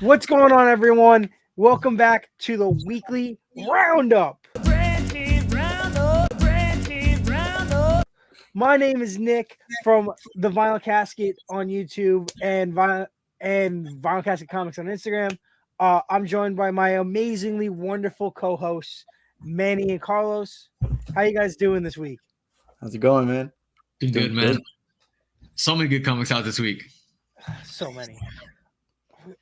What's going on, everyone? Welcome back to the weekly Roundup. My name is Nick from the Vinyl Casket on YouTube and Vinyl Casket Comics on Instagram. I'm joined by my amazingly wonderful co-hosts, Manny and Carlos. How you guys doing this week? How's it going, man? Doing good, man. So many good comics out this week. So many.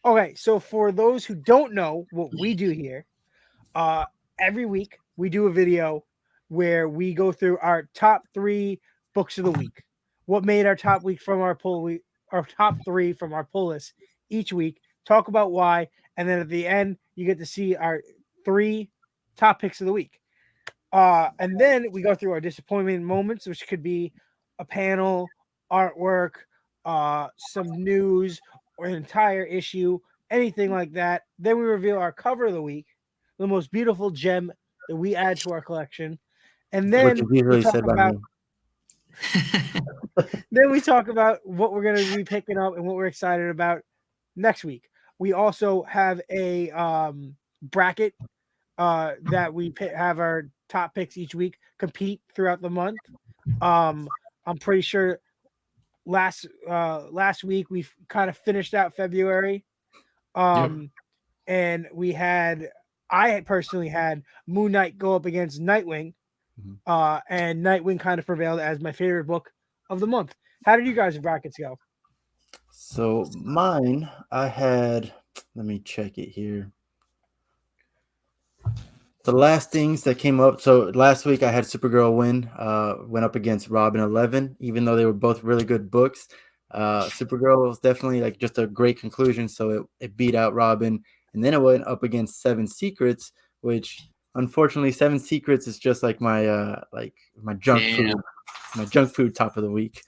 Okay, so for those who don't know what we do here, uh, every week we do a video where we go through our top 3 books of the week. What made our top week from our top 3 from our pull list each week. Talk about why, and then at the end you get to see our 3 top picks of the week. And then we go through our disappointment moments, which could be a panel, artwork, some news, or an entire issue, anything like that. Then we reveal our cover of the week, the most beautiful gem that we add to our collection. And Which then is we usually talk said by about me. then we talk about what we're going to be picking up and what we're excited about next week. We also have a bracket that we have our top picks each week compete throughout the month. I'm pretty sure last week we kind of finished out February. And I personally had Moon Knight go up against Nightwing. And Nightwing kind of prevailed as my favorite book of the month. How did you guys' brackets go? So mine, I had. Let me check it here. The last things that came up. So last week I had Supergirl win. Went up against Robin 11, even though they were both really good books. Supergirl was definitely like just a great conclusion. So it beat out Robin, and then it went up against Seven Secrets, which unfortunately Seven Secrets is just like my junk food, my junk food top of the week.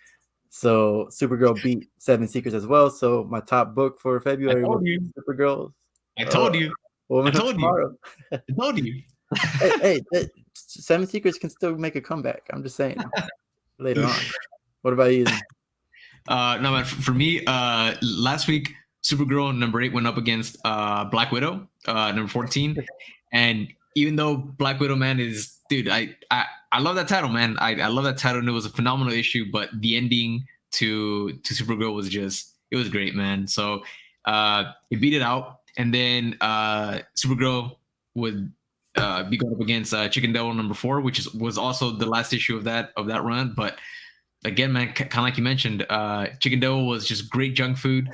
So Supergirl beat Seven Secrets as well. So my top book for February was Supergirl. I told you. Woman I of told Tomorrow. I told you. Seven Secrets can still make a comeback. I'm just saying. Later on. What about you? No, man. For me, last week Supergirl number 8 went up against Black Widow, number 14, and even though Black Widow, man, is dude, I love that title, man. I love that title, and it was a phenomenal issue. But the ending to Supergirl was just it was great, man. So it beat it out, and then Supergirl would be going up against Chicken Devil number 4, which was also the last issue of that run. But again, man, kind of like you mentioned, Chicken Devil was just great junk food.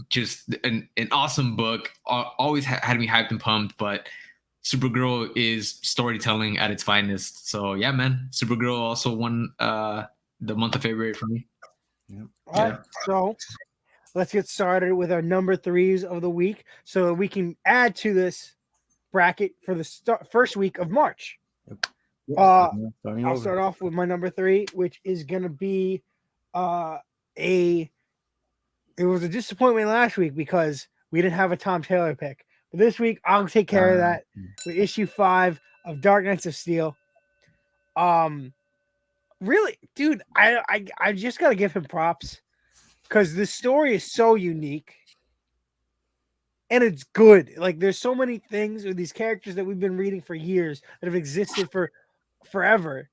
Just an awesome book. Always had me hyped and pumped. But Supergirl is storytelling at its finest. So yeah, man, Supergirl also won the month of February for me. All right, so let's get started with our number 3s of the week, so that we can add to this bracket for the first week of March. I'll start off with my number 3, which is gonna be it was a disappointment last week because we didn't have a Tom Taylor pick. But this week I'll take care of that with issue 5 of Dark Knights of Steel. Really, dude, I just gotta give him props because this story is so unique. And it's good. Like, there's so many things with these characters that we've been reading for years that have existed for forever,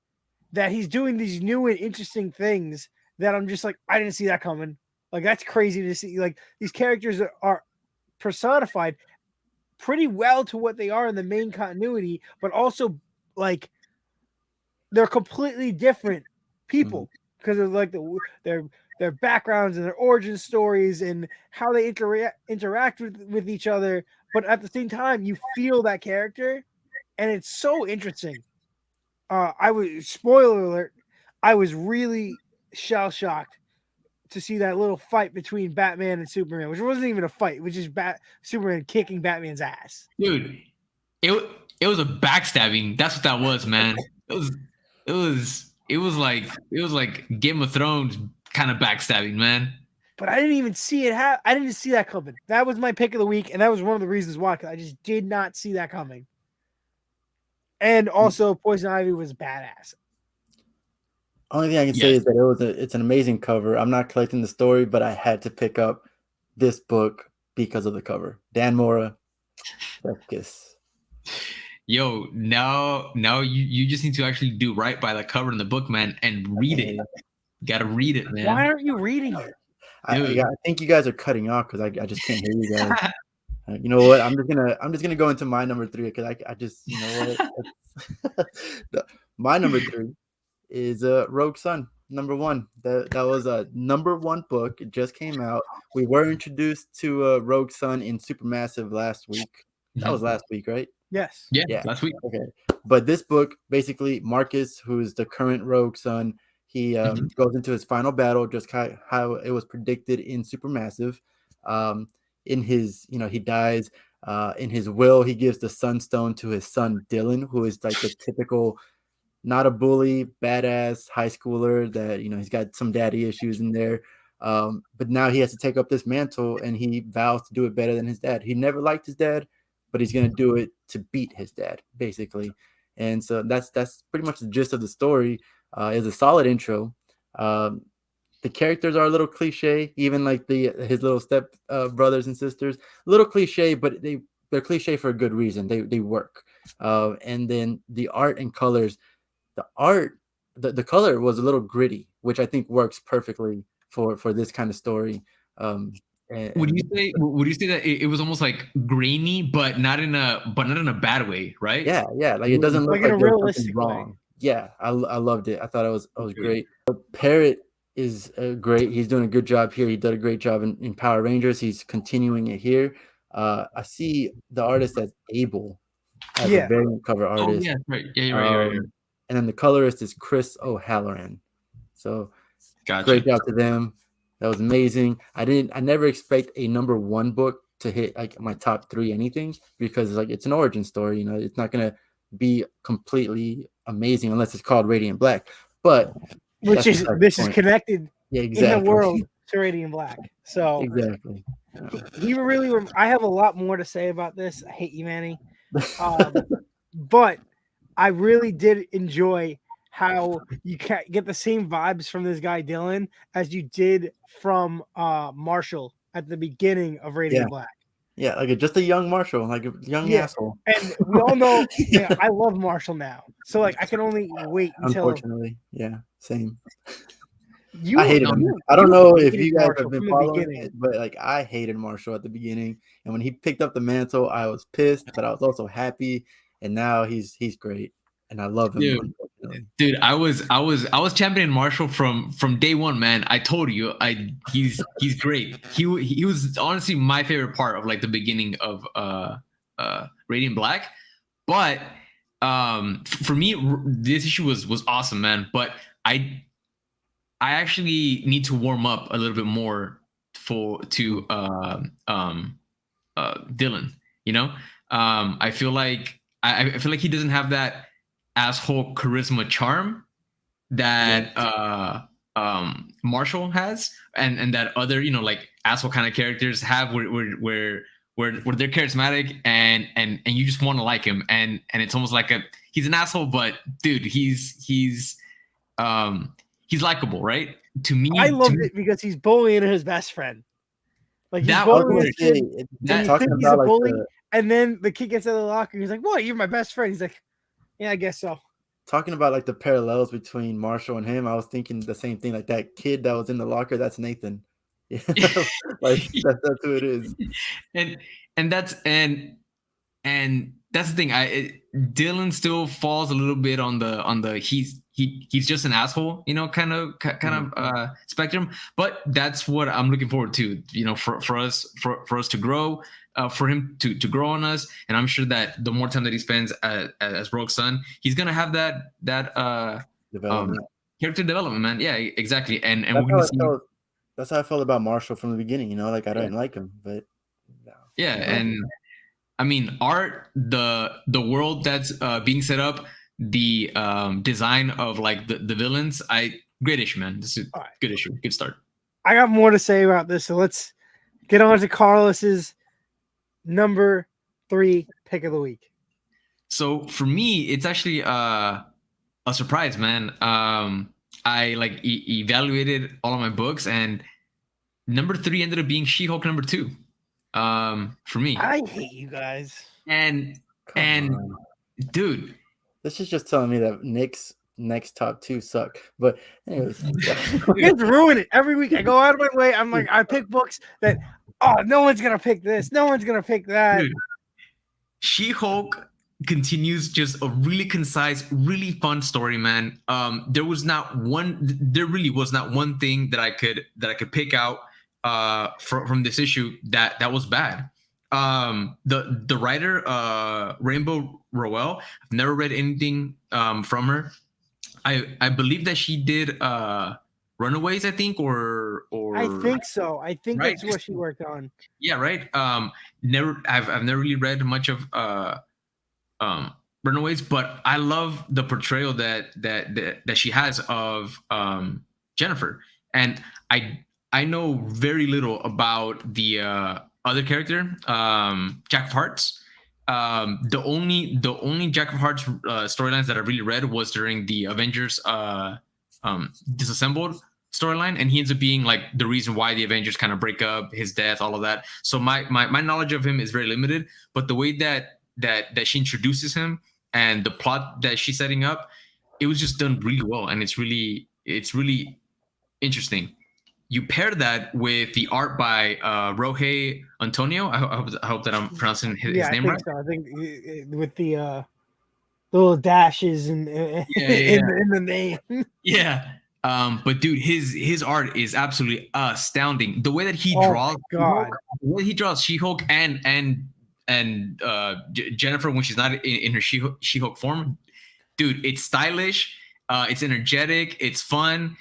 that he's doing these new and interesting things that I'm just like, I didn't see that coming. Like, that's crazy to see. Like, these characters are personified pretty well to what they are in the main continuity, but also like they're completely different people because of like their backgrounds and their origin stories and how they interact with each other. But at the same time, you feel that character, and it's so interesting. Spoiler alert, I was really shell shocked to see that little fight between Batman and Superman, which wasn't even a fight, it was just Superman kicking Batman's ass. Dude, it was a backstabbing. That's what that was, man. It was like Game of Thrones kind of backstabbing, man. But I didn't even see it. I didn't see that coming. That was my pick of the week, and that was one of the reasons why. Because I just did not see that coming. And also, Poison Ivy was badass. Only thing I can say is that it's an amazing cover. I'm not collecting the story, but I had to pick up this book because of the cover. Dan Mora, chef kiss. Yo, now you just need to actually do right by the cover in the book, man, and read it. Gotta read it, man. Why aren't you reading it? I think you guys are cutting off because I just can't hear you guys. You know what? I'm just gonna go into my number 3 because I just, you know what? My number 3 is Rogue Sun, number 1. That was a number 1 book. It just came out. We were introduced to Rogue Sun in Supermassive last week. That was last week, right? Yes. Yeah, last week. Okay. But this book, basically, Marcus, who's the current Rogue Sun, he goes into his final battle, just how it was predicted in Supermassive. In his, he dies. In his will, he gives the Sunstone to his son Dylan, who is like the typical, not a bully, badass high schooler that, he's got some daddy issues in there. But now he has to take up this mantle, and he vows to do it better than his dad. He never liked his dad, but he's going to do it to beat his dad, basically. And so that's pretty much the gist of the story. It's a solid intro. The characters are a little cliche, even like his little step brothers and sisters. A little cliche, but they're cliche for a good reason. They work. And then the art and colors. The art, the color was a little gritty, which I think works perfectly for this kind of story. Would you say that it was almost like grainy, but not in a bad way, right? Yeah, like it doesn't look Like in like a there's something realistic way. wrong. Yeah, I loved it. I thought it was great. Parrot is great. He's doing a good job here. He did a great job in Power Rangers. He's continuing it here. I see the artist as Abel as a variant cover artist. Oh, yeah, right. Yeah, you're right. And then the colorist is Chris O'Halloran. So Gotcha. great job to them. That was amazing. I never expect a number 1 book to hit like my top 3 anything, because like it's an origin story. It's not gonna be completely amazing unless it's called Radiant Black. But this is connected in the world to Radiant Black. So exactly. I have a lot more to say about this. I hate you, Manny. But I really did enjoy how you get the same vibes from this guy Dylan as you did from Marshall at the beginning of Radiant Black. Yeah, like just a young Marshall, like a young asshole. And we all know I love Marshall now. So like I can only wait until. Unfortunately, yeah, same. I hated him. I don't know if you guys have been following it, but like I hated Marshall at the beginning, and when he picked up the mantle, I was pissed, but I was also happy. And now he's great, and I love him. Dude, I was championing Marshall from day one, man. I told you, he's great. He was honestly my favorite part of like the beginning of Radiant Black, but for me this issue was awesome, man. But I actually need to warm up a little bit more to Dylan. I feel like he doesn't have that asshole charisma charm that Marshall has, and that other like asshole kind of characters have, where they're charismatic and you just want to like him, and it's almost like he's an asshole, but dude, he's likable, right? To me, I loved it because he's bullying his best friend. Like he's bullying his kid, and you think he's a bully, and then the kid gets out of the locker and he's like, "What? You're my best friend." He's like, "Yeah, I guess so." Talking about like the parallels between Marshall and him, I was thinking the same thing. Like that kid that was in the locker, that's Nathan. Like that's who it is. And that's the thing. Dylan still falls a little bit on the he's just an asshole, kind of spectrum. But that's what I'm looking forward to, for us to grow, for him to grow on us. And I'm sure that the more time that he spends as Rogue Sun, he's gonna have that development, character development, man. Yeah, exactly. And that's we're gonna see. That's how I felt about Marshall from the beginning. Like I didn't like him, but yeah, and I mean, art, the world that's being set up, the design of like the villains. Great issue, man. This is a good issue. Good start. I got more to say about this, so let's get on to Carlos's number 3 pick of the week. So for me, it's actually a surprise, man. I like evaluated all of my books, and number 3 ended up being She-Hulk number 2. For me. I hate you guys. And Come and on. dude, This is just telling me that Nick's next top 2 suck. But anyways, yeah. You guys ruin it every week. I go out of my way. I'm like, I pick books that, oh, no one's gonna pick this. No one's gonna pick that. dude, She-Hulk continues just a really concise, really fun story, man. There really was not one thing that I could pick out from this issue that was bad. The writer Rainbow Rowell, I've never read anything from her. I believe that she did Runaways, I think, or I think so. I think right? that's what she worked on. Yeah, right. I've never really read much of Runaways, but I love the portrayal that she has of Jennifer, and I know very little about the other character, Jack of Hearts. The only Jack of Hearts storylines that I really read was during the Avengers Disassembled storyline, and he ends up being like the reason why the Avengers kind of break up, his death, all of that. So my knowledge of him is very limited, but the way that she introduces him and the plot that she's setting up, it was just done really well, and it's really interesting. You pair that with the art by Rohei Antonio. I hope that I'm pronouncing his I name think right. so. I think with the little dashes and in the name. Yeah. But dude, his art is absolutely astounding. The way that he Oh draws, my God. the way he draws She-Hulk and Jennifer when she's not in her She-Hulk form, dude, it's stylish, it's energetic, it's fun.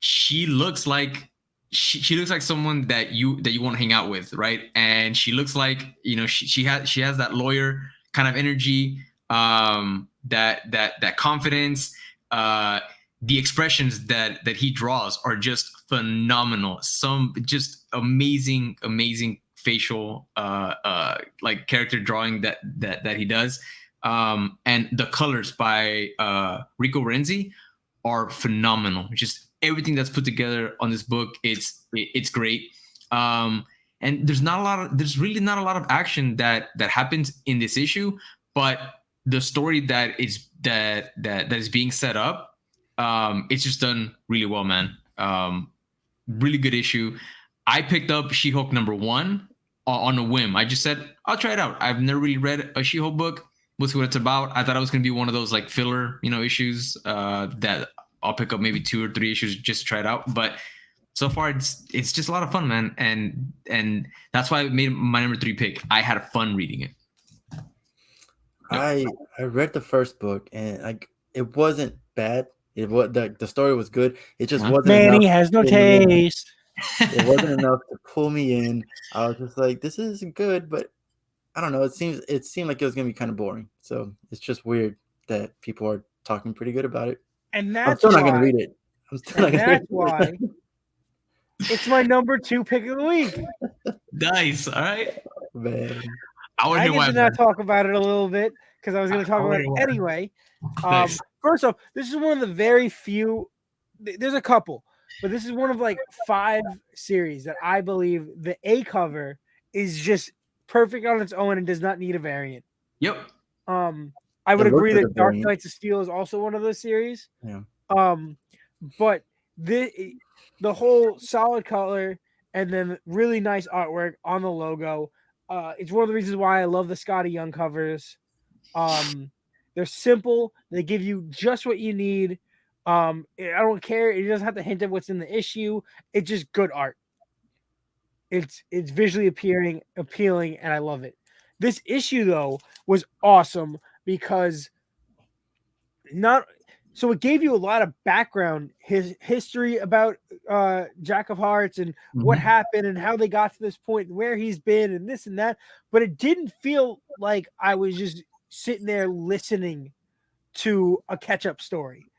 She looks like she looks like someone that you want to hang out with, right? And she looks like, she has that lawyer kind of energy, that confidence. The expressions that he draws are just phenomenal. Some just amazing facial like character drawing that he does. And the colors by Rico Renzi are phenomenal. Just everything that's put together on this book, it's great. And there's really not a lot of action that happens in this issue, but the story that is being set up, it's just done really well, man. Really good issue. I picked up She-Hulk #1 on a whim. I just said I'll try it out. I've never really read a She-Hulk book. We'll see what it's about. I thought it was going to be one of those like filler, issues that I'll pick up maybe 2 or 3 issues just to try it out. But so far, it's just a lot of fun, man, and that's why I made my #3 pick. I had fun reading it. I read the first book and like it wasn't bad. It was the story was good. It just wasn't Manny enough has no to pull me in. taste. It wasn't enough to pull me in. I was just like, this is good, but I don't know. It seemed like it was gonna be kind of boring. So it's just weird that people are talking pretty good about it. And I'm that's still why, not gonna read it. I'm still not and gonna read that's it. why it's my #2 pick of the week. Nice. All right. Man. I want I to hear get why. to now talk about it a little bit because I was going to talk about it anyway. Nice. First off, this is one of the very few. There's a couple, but this is one of like 5 series that I believe the A cover is just perfect on its own and does not need a variant. Yep. I would It looks agree like that a Dark variant. Knights of Steel is also one of those series. Yeah. But the whole solid color and then really nice artwork on the logo. It's one of the reasons why I love the Scotty Young covers. They're simple. They give you just what you need. I don't care. It doesn't have to hint at what's in the issue. It's just good art. It's visually appealing, and I love it. This issue though was awesome because so it gave you a lot of background, his history about Jack of Hearts and what happened and how they got to this point, where he's been, and this and that. But it didn't feel like I was just sitting there listening to a catch-up story.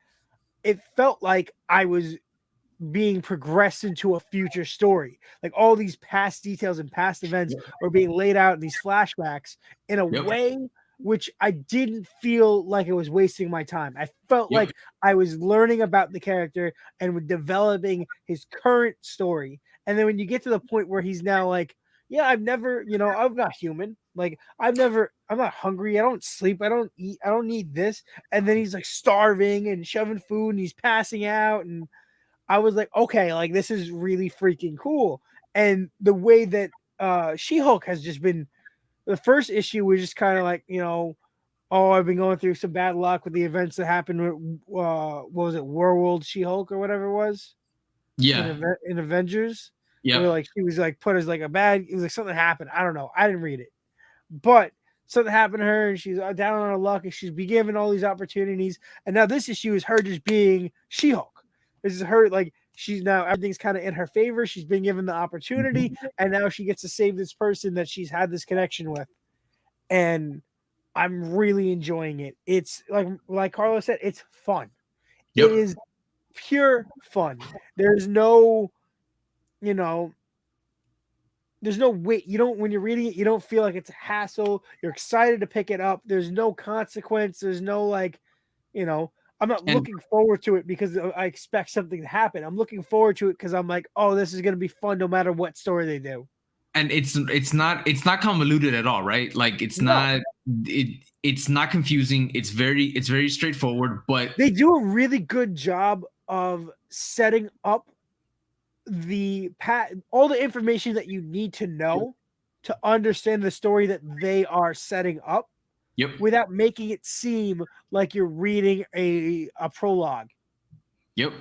It felt like I was being progressed into a future story. Like all these past details and past events were being laid out in these flashbacks in a way which I didn't feel like it was wasting my time. I felt like I was learning about the character and developing his current story. And then when you get to the point where he's now like yeah, I've never, I'm not human. Like I'm not hungry. I don't sleep. I don't eat. I don't need this. And then he's like starving and shoving food and he's passing out. And I was like, okay, like this is really freaking cool. And the way that She-Hulk has just been, the first issue was just kind of like, oh, I've been going through some bad luck with the events that happened with what was it, World She-Hulk or whatever it was Yeah. in Avengers, where Yep. like she was like put as like a bad. It was like something happened. I don't know. I didn't read it, but something happened to her, and she's down on her luck, and she's been given all these opportunities. And now this issue is her just being She-Hulk. This is her like she's now everything's kind of in her favor. She's been given the opportunity, and now she gets to save this person that she's had this connection with, and I'm really enjoying it. It's like Carlos said, it's fun. It Yep. is pure fun. There's no, you know, there's no weight. You don't when you're reading it, you don't feel like it's a hassle. You're excited to pick it up. There's no consequence. There's no like, you know, I'm not And looking forward to it because I expect something to happen. I'm looking forward to it because I'm like, oh, this is gonna be fun no matter what story they do. and it's not convoluted at all, right? Like No, it's not confusing. It's very straightforward, but they do a really good job of setting up all the information that you need to know to understand the story that they are setting up yep. without making it seem like you're reading a prologue. Yep.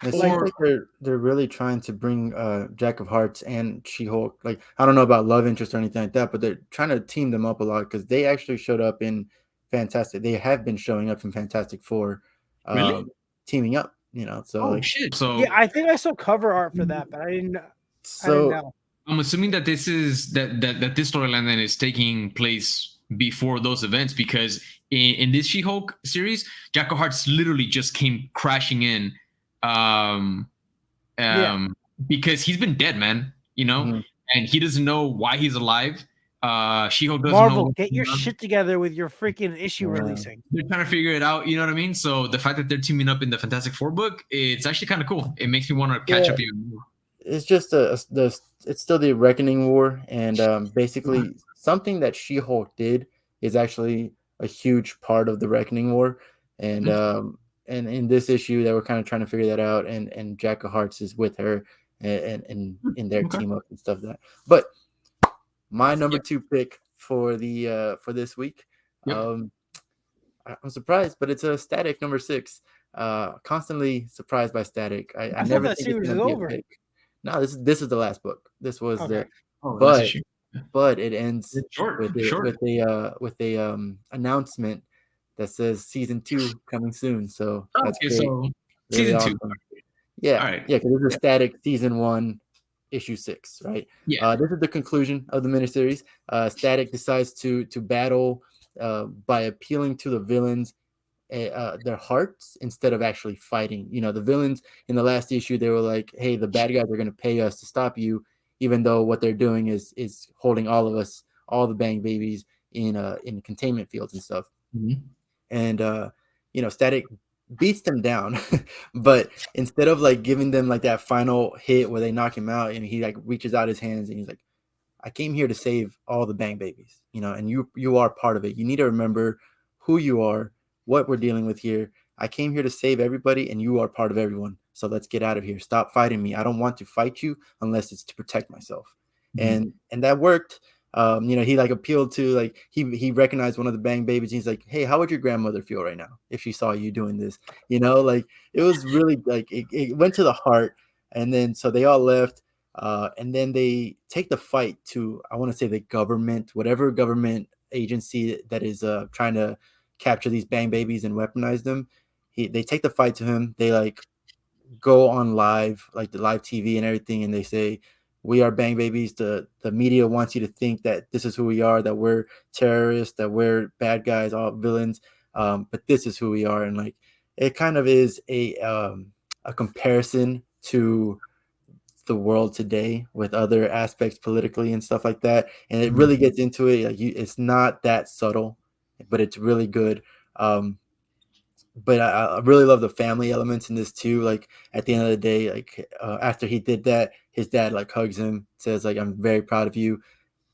It seems Or like they're really trying to bring Jack of Hearts and She-Hulk. Like I don't know about love interest or anything like that, but they're trying to team them up a lot because they actually showed up in Fantastic. They have been showing up in Fantastic Four, really? teaming up. So Oh like shit. Yeah, So I think I saw cover art for that, but I didn't so know. I'm assuming that this is that this storyline then is taking place before those events because in this She-Hulk series, Jack of Hearts literally just came crashing in, um, Yeah, um, because he's been dead, man. mhm. And he doesn't know why he's alive. She-Hulk doesn't know Marvel, what's get your going on. shit together with your freaking issue Yeah. releasing. They're trying to figure it out. You know what I mean? So the fact that they're teaming up in the Fantastic Four book, it's actually kind of cool. It makes me want to catch Yeah, up even more. it's just it's still the Reckoning War, and basically something that She-Hulk did is actually a huge part of the Reckoning War, and Mhm. and in this issue they were kind of trying to figure that out, and Jack of Hearts is with her, and in their Okay. team up and stuff like that. But my number Yep. two pick for the for this week, Yep. um, I'm surprised, but it's a Static number 6. Constantly surprised by Static. I I thought never that think it's series gonna is be a over. pick. No, this is the last book. This was Okay. the Oh, last but issue. but it ends It's short. with a Short. announcement that says season 2 coming soon. So Oh, that's okay, great. so Really season two. awesome. Yeah, All right. yeah, because this is Yeah. Static season 1, issue 6, right? Yeah. This is the conclusion of the miniseries. Static decides to battle by appealing to the villains their hearts instead of actually fighting. The villains in the last issue, they were like, "Hey, the bad guys are going to pay us to stop you," even though what they're doing is holding all of us, all the Bang Babies, in containment fields and stuff. Mhm. And Static beats them down, but instead of like giving them like that final hit where they knock him out, and he like reaches out his hands and he's like, I came here to save all the Bang Babies, and you are part of it. You need to remember who you are, what we're dealing with here. I came here to save everybody, and you are part of everyone. So let's get out of here. Stop fighting me. I don't want to fight you unless it's to protect myself. Mhm. And that worked. He like appealed to like he recognized one of the Bang Babies. He's like, hey, how would your grandmother feel right now if she saw you doing this? Like it was really like it went to the heart. And then so they all left. And then they take the fight to, I want to say the government, whatever government agency that is trying to capture these Bang Babies and weaponize them. They take the fight to him. They like go on live, like the live TV and everything, and they say, "We are Bang Babies." The media wants you to think that this is who we are, that we're terrorists, that we're bad guys, all villains. But this is who we are, and like it kind of is a comparison to the world today with other aspects politically and stuff like that, and it Mhm. really gets into it. Like it's not that subtle, but it's really good. um but I really love the family elements in this too. Like at the end of the day, like after he did that, his dad like hugs him, says like, I'm very proud of you.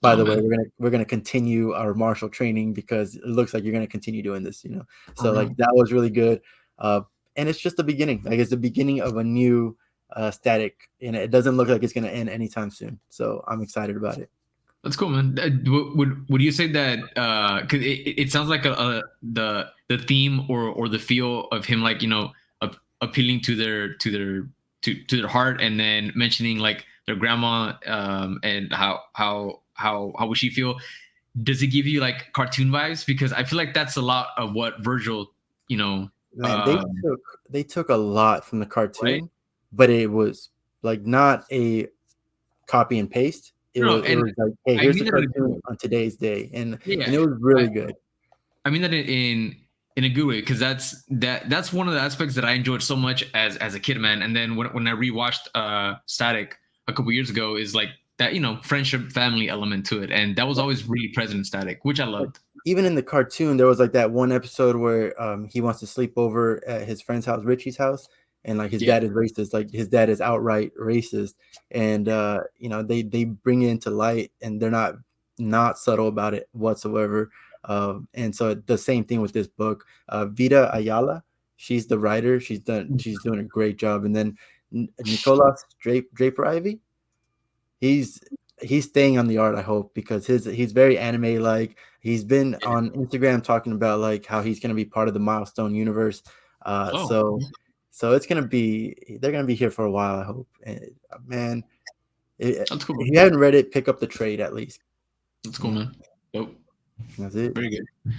by Oh the way, man. we're gonna continue our martial training because it looks like you're gonna continue doing this, you know. So Uh-huh. like that was really good. And it's just the beginning. Like it's the beginning of a new static, and it doesn't look like it's gonna end anytime soon. So I'm excited about it. That's cool, man. Would you say that? Because it sounds like the theme or the feel of him, like appealing to their heart, and then mentioning like their grandma, and how would she feel? Does it give you like cartoon vibes? Because I feel like that's a lot of what Virgil, you know, Man, um, they took a lot from the right? cartoon, but it was like not a copy and paste. No, It and was like, hey, I here's mean the that in a good cartoon way. on today's day, Yeah, and it was really good. I mean that in a good way, because that's one of the aspects that I enjoyed so much as a kid, man. And then when I rewatched Static a couple years ago, is like that friendship family element to it, and that was always really present in Static, which I Like, loved. even in the cartoon, there was like that one episode where he wants to sleep over at his friend's house, Richie's house, and like his Yeah. dad is racist. Like his dad is outright racist, and they bring it into light, and they're not subtle about it whatsoever. And so the same thing with this book. Vita Ayala, she's the writer. She's doing a great job. And then Nicolas Draper Ivy, he's he's staying on the art, I hope, because he's very anime like. He's been Yeah. on Instagram talking about like how he's going to be part of the Milestone universe. uh Oh, so so it's going to be, they're going to be here for a while, I hope. And, man, that's cool, if man. you haven't read it, pick up the trade at least. That's cool, Yeah, man. Dope. that's it. Very good.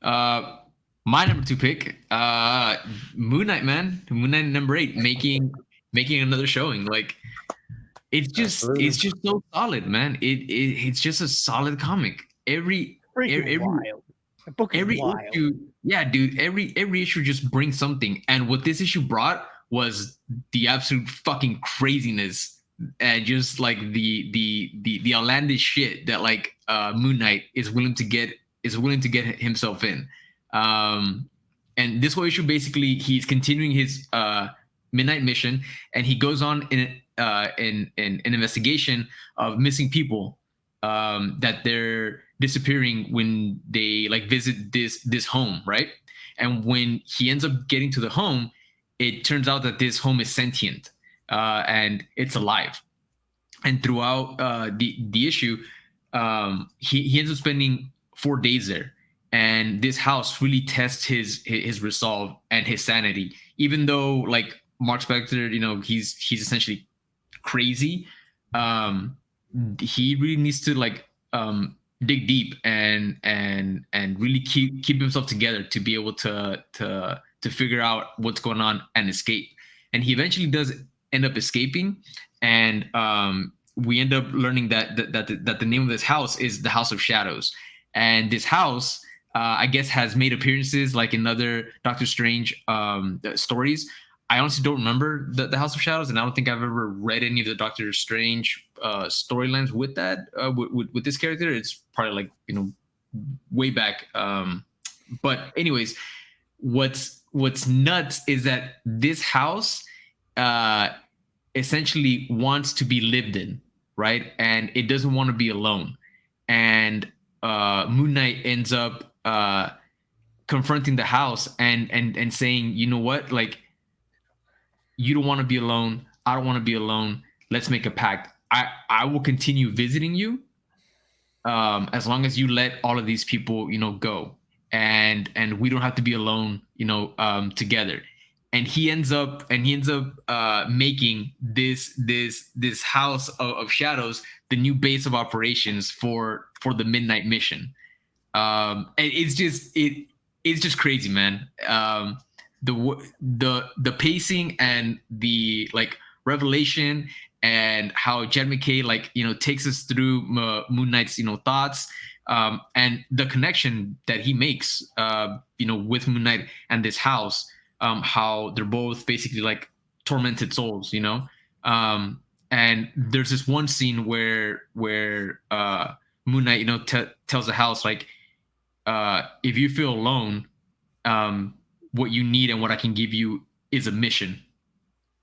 Uh, my number two pick, Moon Knight, man. Moon Knight number 8, making another showing. Like Absolutely. it's just so solid, man. It's just a solid comic. Freaking Every wild. The book is every wild. issue, yeah, dude. Every issue just brings something. And what this issue brought was the absolute fucking craziness, and just like the outlandish shit that like Moon Knight is willing to get himself in. Um, and this whole issue, basically, he's continuing his midnight mission, and he goes on in an investigation of missing people, that they're disappearing when they like visit this home, right? And when he ends up getting to the home, it turns out that this home is sentient, and it's alive. And throughout the issue, he ends up spending 4 days there, and this house really tests his resolve and his sanity. Even though like Mark Spector, he's essentially crazy. um he really needs to like dig deep and really keep himself together to be able to figure out what's going on and escape. And he eventually does end up escaping. And we end up learning that the name of this house is the House of Shadows. And this house, I guess, has made appearances like in other Doctor Strange stories. I honestly don't remember the House of Shadows, and I don't think I've ever read any of the Doctor Strange storylines with that with this character. It's probably like way back. But anyways, what's nuts is that this house uh, essentially wants to be lived in, right? And it doesn't want to be alone. And Moon Knight ends up confronting the house and saying, you know what, like, you don't want to be alone. I don't want to be alone. Let's make a pact. I will continue visiting you, as long as you let all of these people, go, and we don't have to be alone, together. And he ends up making this House of Shadows the new base of operations for the Midnight Mission. And it's just crazy, man. The pacing and the like revelation, and how Jed McKay like takes us through Moon Knight's thoughts, and the connection that he makes with Moon Knight and this house, how they're both basically like tormented souls, and there's this one scene where Moon Knight tells the house like, if you feel alone, what you need and what I can give you is a mission.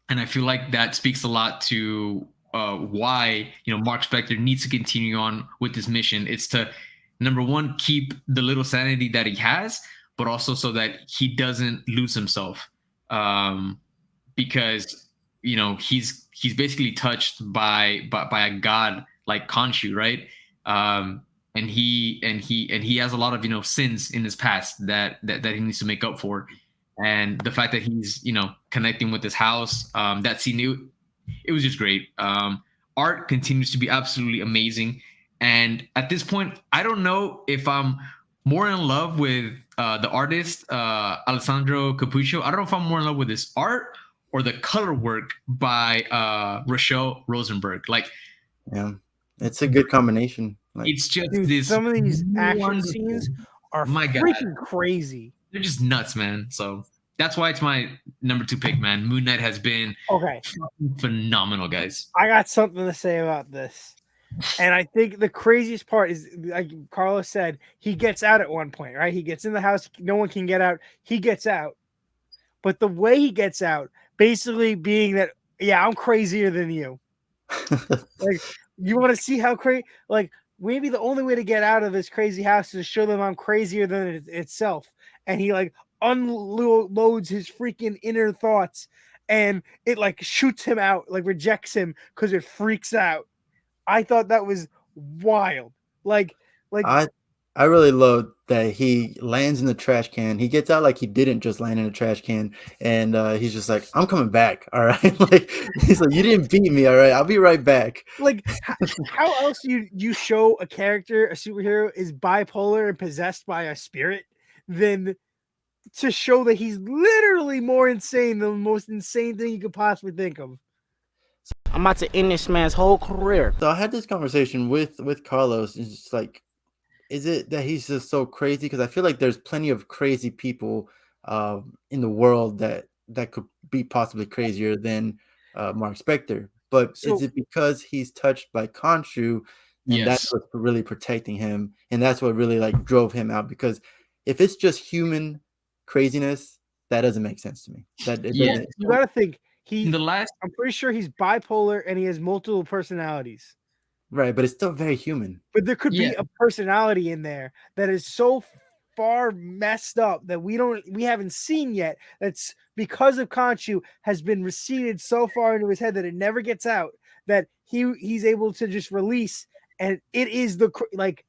And I feel like that speaks a lot to why Mark Spector needs to continue on with this mission. It's to, number one, keep the little sanity that he has, but also so that he doesn't lose himself, because he's basically touched by a god like Khonshu, right? And he has a lot of sins in his past that he needs to make up for, and the fact that he's connecting with his house, that scene, it was just great. Art continues to be absolutely amazing, and at this point, I don't know if I'm more in love with the artist Alessandro Capuccio. I don't know if I'm more in love with his art or the color work by Rachel Rosenberg. Like, yeah, it's a good combination. Like, it's just Dude, this. some of these action wonderful- scenes are My God. freaking crazy. They're just nuts, man. So that's why it's my number 2 pick, man. Moon Knight has been Okay, fucking phenomenal, guys. I got something to say about this. And I think the craziest part is, like Carlos said, he gets out at one point, right? He gets in the house, no one can get out. He gets out. But the way he gets out, basically being that, yeah, I'm crazier than you. Like, you want to see how crazy? Like, maybe the only way to get out of this crazy house is to show them I'm crazier than itself. And he like unloads his freaking inner thoughts, and it like shoots him out, like rejects him because it freaks out. I thought that was wild. Like I really love that he lands in the trash can. He gets out like he didn't just land in a trash can, and he's just like, "I'm coming back." All right, like he's like, "You didn't beat me. All right, I'll be right back." Like, how else you show a character, a superhero, is bipolar and possessed by a spirit than to show that he's literally more insane than the most insane thing you could possibly think of. I'm about to end this man's whole career. So I had this conversation with Carlos. It's just like, is it that he's just so crazy? Because I feel like there's plenty of crazy people in the world that could be possibly crazier than Mark Spector. But So- is it because he's touched by Khonshu, and that's Yes. what's really protecting him, and that's what really like drove him out? Because if it's just human craziness, that doesn't make sense to me. That it Yeah. doesn't. You gotta think In the last, I'm pretty sure he's bipolar and he has multiple personalities. Right, but it's still very human. But there could be Yeah. a personality in there that is so far messed up that we haven't seen yet. That's because of Khonshu has been receded so far into his head that it never gets out. That he's able to just release, and it is the like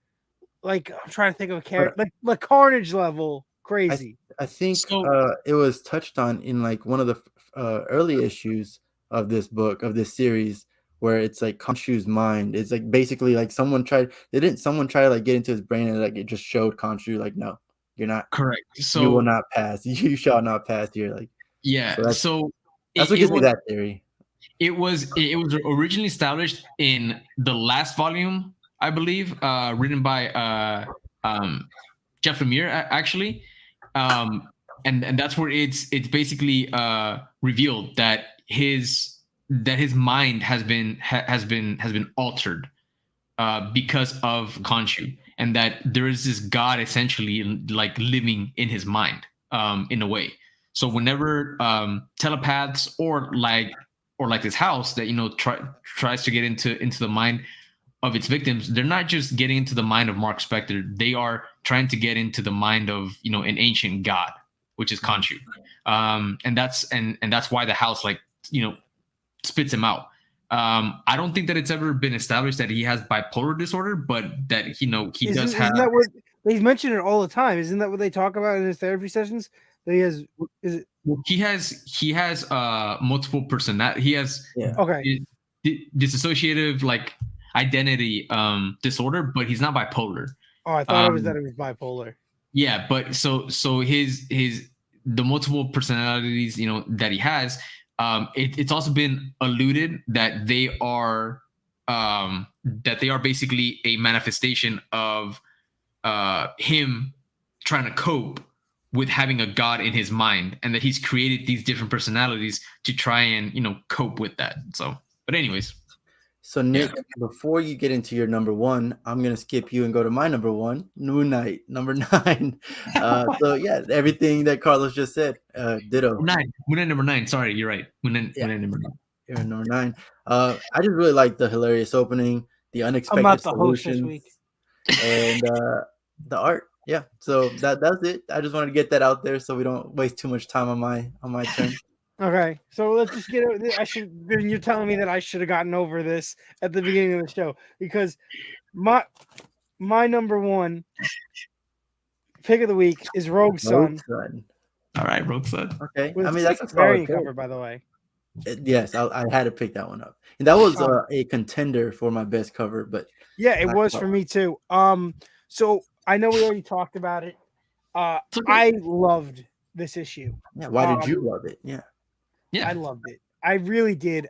I'm trying to think of a character like Carnage level crazy. I think So- it was touched on in like one of the early issues of this book, of this series, where it's like Khonshu's mind. It's like basically like someone try to like get into his brain, and like it just showed Khonshu like, no, you're not. correct. So You will not pass. You shall not pass here. Like, yeah. so it that's what gives me was- that theory. It was originally established in the last volume, I believe, written by Jeff Lemire, actually, and that's where it's basically revealed that his mind has been altered because of Khonshu, and that there is this god essentially like living in his mind, in a way. So whenever telepaths or this house that tries to get into the mind of its victims, they're not just getting into the mind of Mark Spector. They are trying to get into the mind of an ancient god, which is Khonshu, and that's why the house spits him out. I don't think that it's ever been established that he has bipolar disorder, but that he does have. Isn't that what they mention it all the time? Isn't that what they talk about in his therapy sessions? That he has. Is it He has multiple personality. He has okay? dissociative identity disorder, but he's not bipolar. Oh, I thought it was that it was bipolar. Yeah, but so his the multiple personalities that he has, it's also been alluded that they are basically a manifestation of him trying to cope with having a god in his mind, and that he's created these different personalities to try and cope with that. So, but anyways. So Nick, before you get into your number one, I'm gonna skip you and go to my number one, Moon Knight, number 9. So yeah, everything that Carlos just said, ditto. Moon Knight number 9. Sorry, you're right. Moon Knight number 9. You're number 9. I just really like the hilarious opening, the I'm unexpected not the host this solutions, week. and the art. Yeah, so that's it. I just wanted to get that out there so we don't waste too much time on my turn. Okay, so let's just get over. I should. Then you're telling me that I should have gotten over this at the beginning of the show because my number 1 pick of the week is Rogue Sun, Son. All right, Rogue Sun. Okay, I with mean that's a variant solid cover, pick. by the way. Yes, I had to pick that one up, and that was Um, a contender for my best cover, but Yeah, it not was quite. for me too. So I know we already talked about it. It's okay. I loved this issue. Yeah, why did you love it? Yeah, Yeah. I loved it. I really did.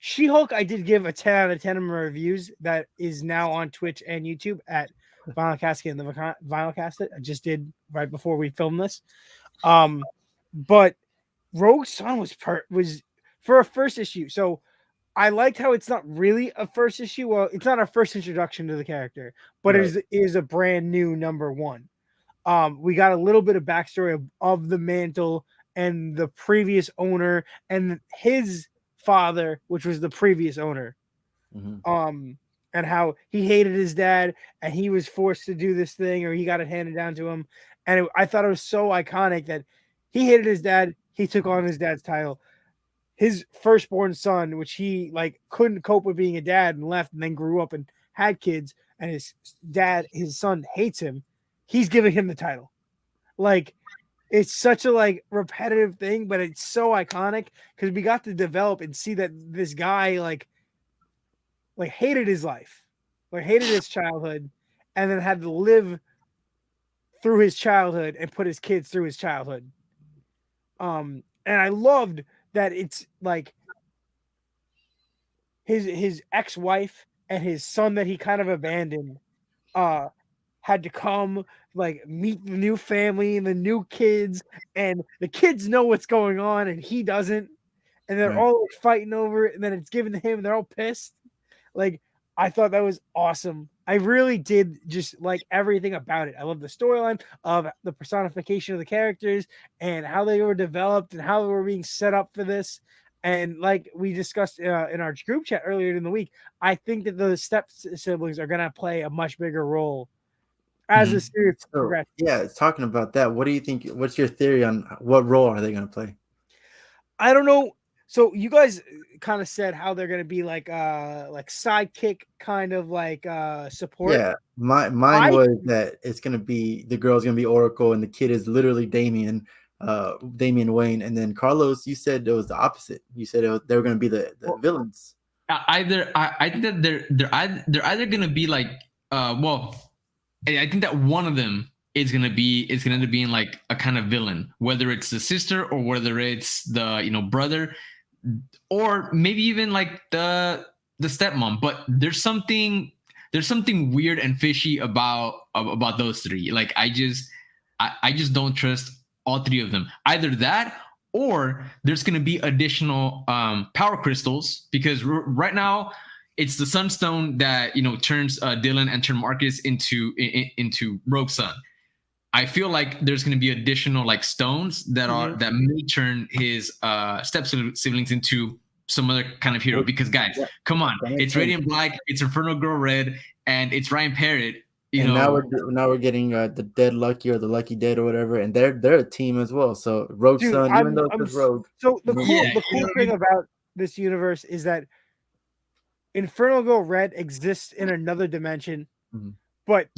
She-Hulk, I did give a 10 out of 10 in my reviews. That is now on Twitch and YouTube at Vinyl Casket and the Vinyl Casket. I just did right before we filmed this. But Rogue Sun was for a first issue. So I liked how it's not really a first issue. Well, it's not our first introduction to the character, but Right. it is a brand new number 1. We got a little bit of backstory of the mantle and the previous owner and his father, which was the previous owner. Mhm. And how he hated his dad and he was forced to do this thing, or he got it handed down to him. And I thought it was so iconic that he hated his dad. He took on his dad's title. His firstborn son, which he like couldn't cope with being a dad and left, and then grew up and had kids, and his son hates him. He's giving him the title. Like, it's such a like repetitive thing, but it's so iconic because we got to develop and see that this guy like hated his life, like hated his childhood, and then had to live through his childhood and put his kids through his childhood. And I loved that it's like his ex-wife and his son that he kind of abandoned had to come like meet the new family and the new kids, and the kids know what's going on and he doesn't, and they're Right. all like, fighting over it, and then it's given to him and they're all pissed. Like, I thought that was awesome. I really did just like everything about it. I love the storyline of the personification of the characters and how they were developed and how they were being set up for this. And like we discussed in our group chat earlier in the week, I think that the step siblings are going to play a much bigger role as the series So progresses. yeah, talking about that, what do you think? What's your theory on what role are they going to play? I don't know. So you guys kind of said how they're going to be like sidekick kind of like support. Yeah, mine was that it's going to be the girl's going to be Oracle and the kid is literally Damian Wayne, and then Carlos, you said it was the opposite. You said they were going to be the villains. I think that they're either gonna be like I think that one of them is gonna end up being like a kind of villain, whether it's the sister or whether it's the brother, or maybe even like the stepmom. But there's something weird and fishy about those three. Like I just don't trust all three of them. Either that, or there's going to be additional power crystals, because right now it's the Sunstone that turns Dylan and turn Marcus into Rogue Sun. I feel like there's going to be additional like stones that may turn his step siblings into some other kind of hero. Because guys, come on, it's Radiant Black, it's Inferno Girl Red, and it's Ryan Parrott. Now we're getting the Dead Lucky or the Lucky Dead or whatever, and they're a team as well. So Rogue Sun, even though it's Rogue. So the cool thing about this universe is that Inferno Girl Red exists in another dimension, but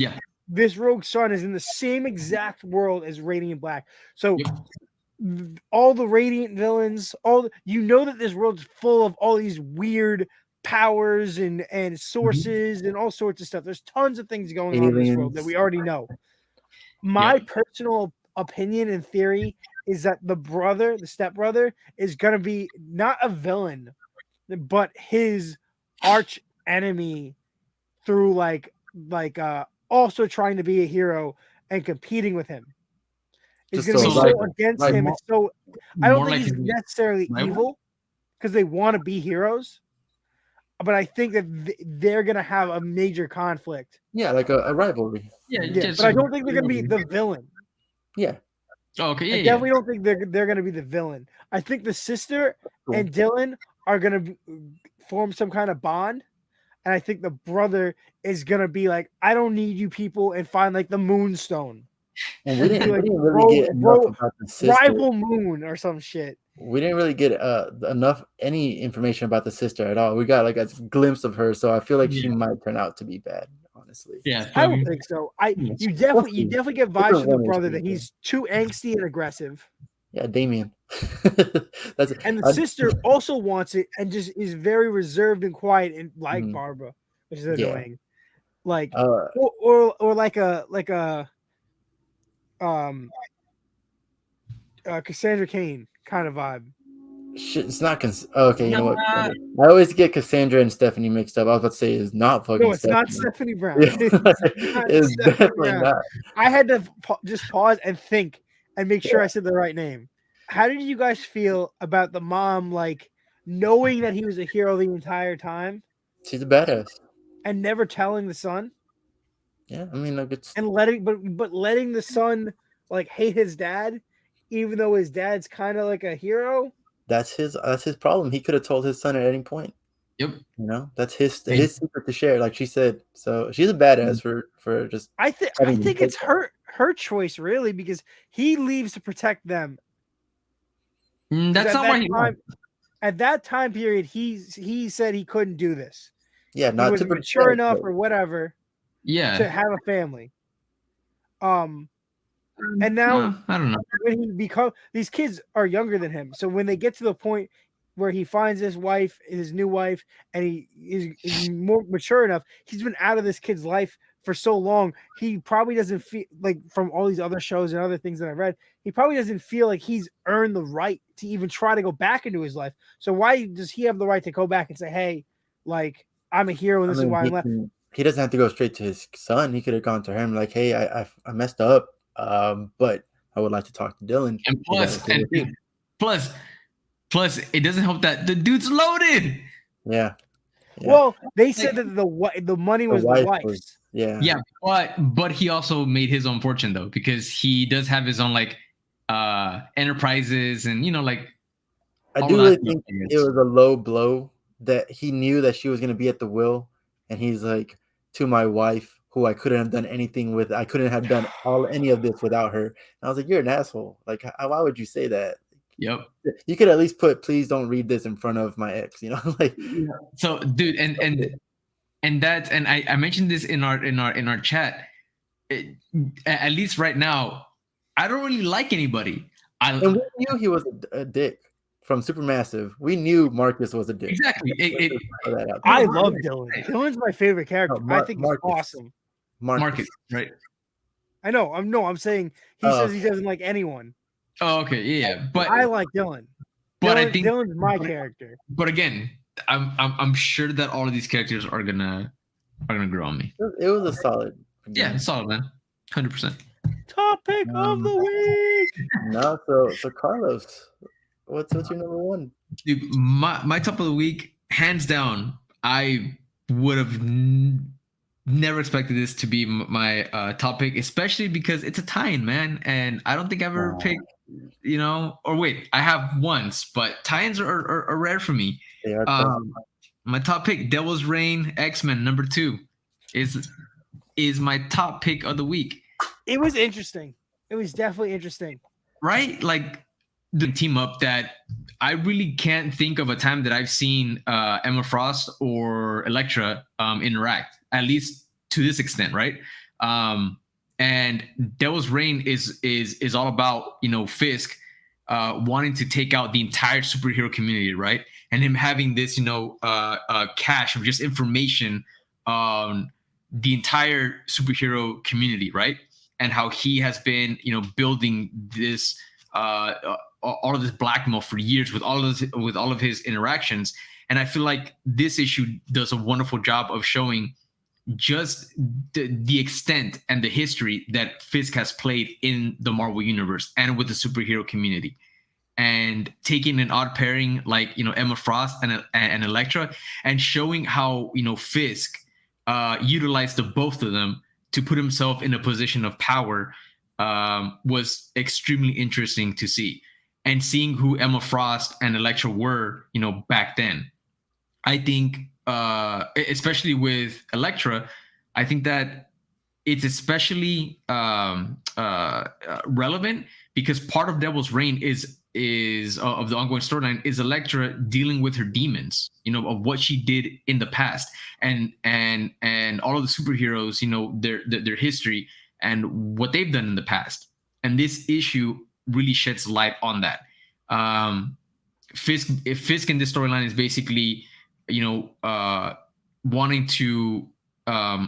this Rogue Sun is in the same exact world as Radiant Black. So all the Radiant villains, that this world's full of all these weird powers and sources and all sorts of stuff. There's tons of things going on in this world that we already know. My personal opinion and theory is that the stepbrother, is going to be not a villain, but his arch enemy through also trying to be a hero and competing with him. Is going to be so against him. And so I don't think he's necessarily evil because they want to be heroes. But I think that they're going to have a major conflict. Yeah, like a rivalry. Yeah, but I don't think they're going to be the villain. Yeah. Oh, okay. I definitely don't think they're going to be the villain. I think the sister and Dylan are gonna form some kind of bond, and I think the brother is gonna be like, I don't need you people, and find like the Moonstone. And we Be didn't like, really get enough about the sister. rival moon or some shit. We didn't really get any information about the sister at all. We got like a glimpse of her, so I feel like she might turn out to be bad. Honestly, Yeah, I don't think so. You definitely get vibes from the brother that he's too angsty and aggressive. Yeah, Damien. And the sister also wants it and just is very reserved and quiet and like Barbara, which is annoying. Like or like a Cassandra Cain kind of vibe. It's not okay. You know what? I always get Cassandra and Stephanie mixed up. I was about to say it's not fucking. No, it's Stephanie. not Stephanie Brown. Yeah. It's definitely Brown. not. I had to just pause and think and make sure I said the right name. How did you guys feel about the mom, like knowing that he was a hero the entire time? She's a badass. And never telling the son? Yeah, I mean, like it's and letting the son like hate his dad, even though his dad's kind of like a hero. That's his problem. He could have told his son at any point. Yep. You know, that's his secret to share, like she said. So she's a badass for just. I think it's her choice really, because he leaves to protect them. That's not why he wants. At that time period, he said he couldn't do this. Yeah, not he was mature enough or whatever. Yeah, to have a family. And now I don't know. When these kids are younger than him, so when they get to the point where he finds his new wife, and he is more mature enough, he's been out of this kid's life for so long. He probably doesn't feel like, from all these other shows and other things that I've read, he probably doesn't feel like he's earned the right to even try to go back into his life. So why does he have the right to go back and say, "Hey, like I'm a hero and this is why I'm left"? He doesn't have to go straight to his son. He could have gone to him like, "Hey, I messed up, but I would like to talk to Dylan." And plus, it doesn't help that the dude's loaded. Yeah. Well, they said that the money was the wife's. Yeah, but he also made his own fortune though, because he does have his own like enterprises, and like. I do really think it was a low blow that he knew that she was going to be at the will, and he's like, to my wife, who I couldn't have done anything with. I couldn't have done any of this without her. And I was like, you're an asshole. Like, why would you say that? Yep. You could at least put, please don't read this in front of my ex, like. So, dude, and I mentioned this in our chat. At least right now, I don't really like anybody. And we knew he was a dick. From Supermassive, we knew Marcus was a dick. Exactly. I love Dylan. Dylan's my favorite character. I think he's awesome. Marcus, right? I know. I'm saying he says he doesn't like anyone. Oh, okay, yeah. But I like Dylan. But I think Dylan's my character. But again, I'm sure that all of these characters are gonna grow on me. It was a solid. Yeah, solid, man. 100%. Topic of the week. No, so Carlos. What's your number one? Dude, my top of the week, hands down. I would have never expected this to be my top pick, especially because it's a tie-in, man. And I don't think I've ever picked, or wait, I have once, but tie-ins are rare for me. They are my top pick, Devil's Reign, X-Men number 2, is my top pick of the week. It was interesting. It was definitely interesting. Right? Like, the team up that I really can't think of a time that I've seen Emma Frost or Elektra interact, at least to this extent, right? And Devil's Reign is all about Fisk wanting to take out the entire superhero community, right? And him having this cache of just information on the entire superhero community, right? And how he has been building this all of this blackmail for years with all of his interactions. And I feel like this issue does a wonderful job of showing just the extent and the history that Fisk has played in the Marvel universe and with the superhero community, and taking an odd pairing like Emma Frost and Elektra, and showing how Fisk utilized the both of them to put himself in a position of power was extremely interesting to see. and seeing who Emma Frost and Elektra were, back then. I think, especially with Elektra, I think that it's especially relevant because part of Devil's Reign is of the ongoing storyline is Elektra dealing with her demons, of what she did in the past, and all of the superheroes, their history and what they've done in the past, and this issue really sheds light on that. Fisk in this storyline is basically, wanting to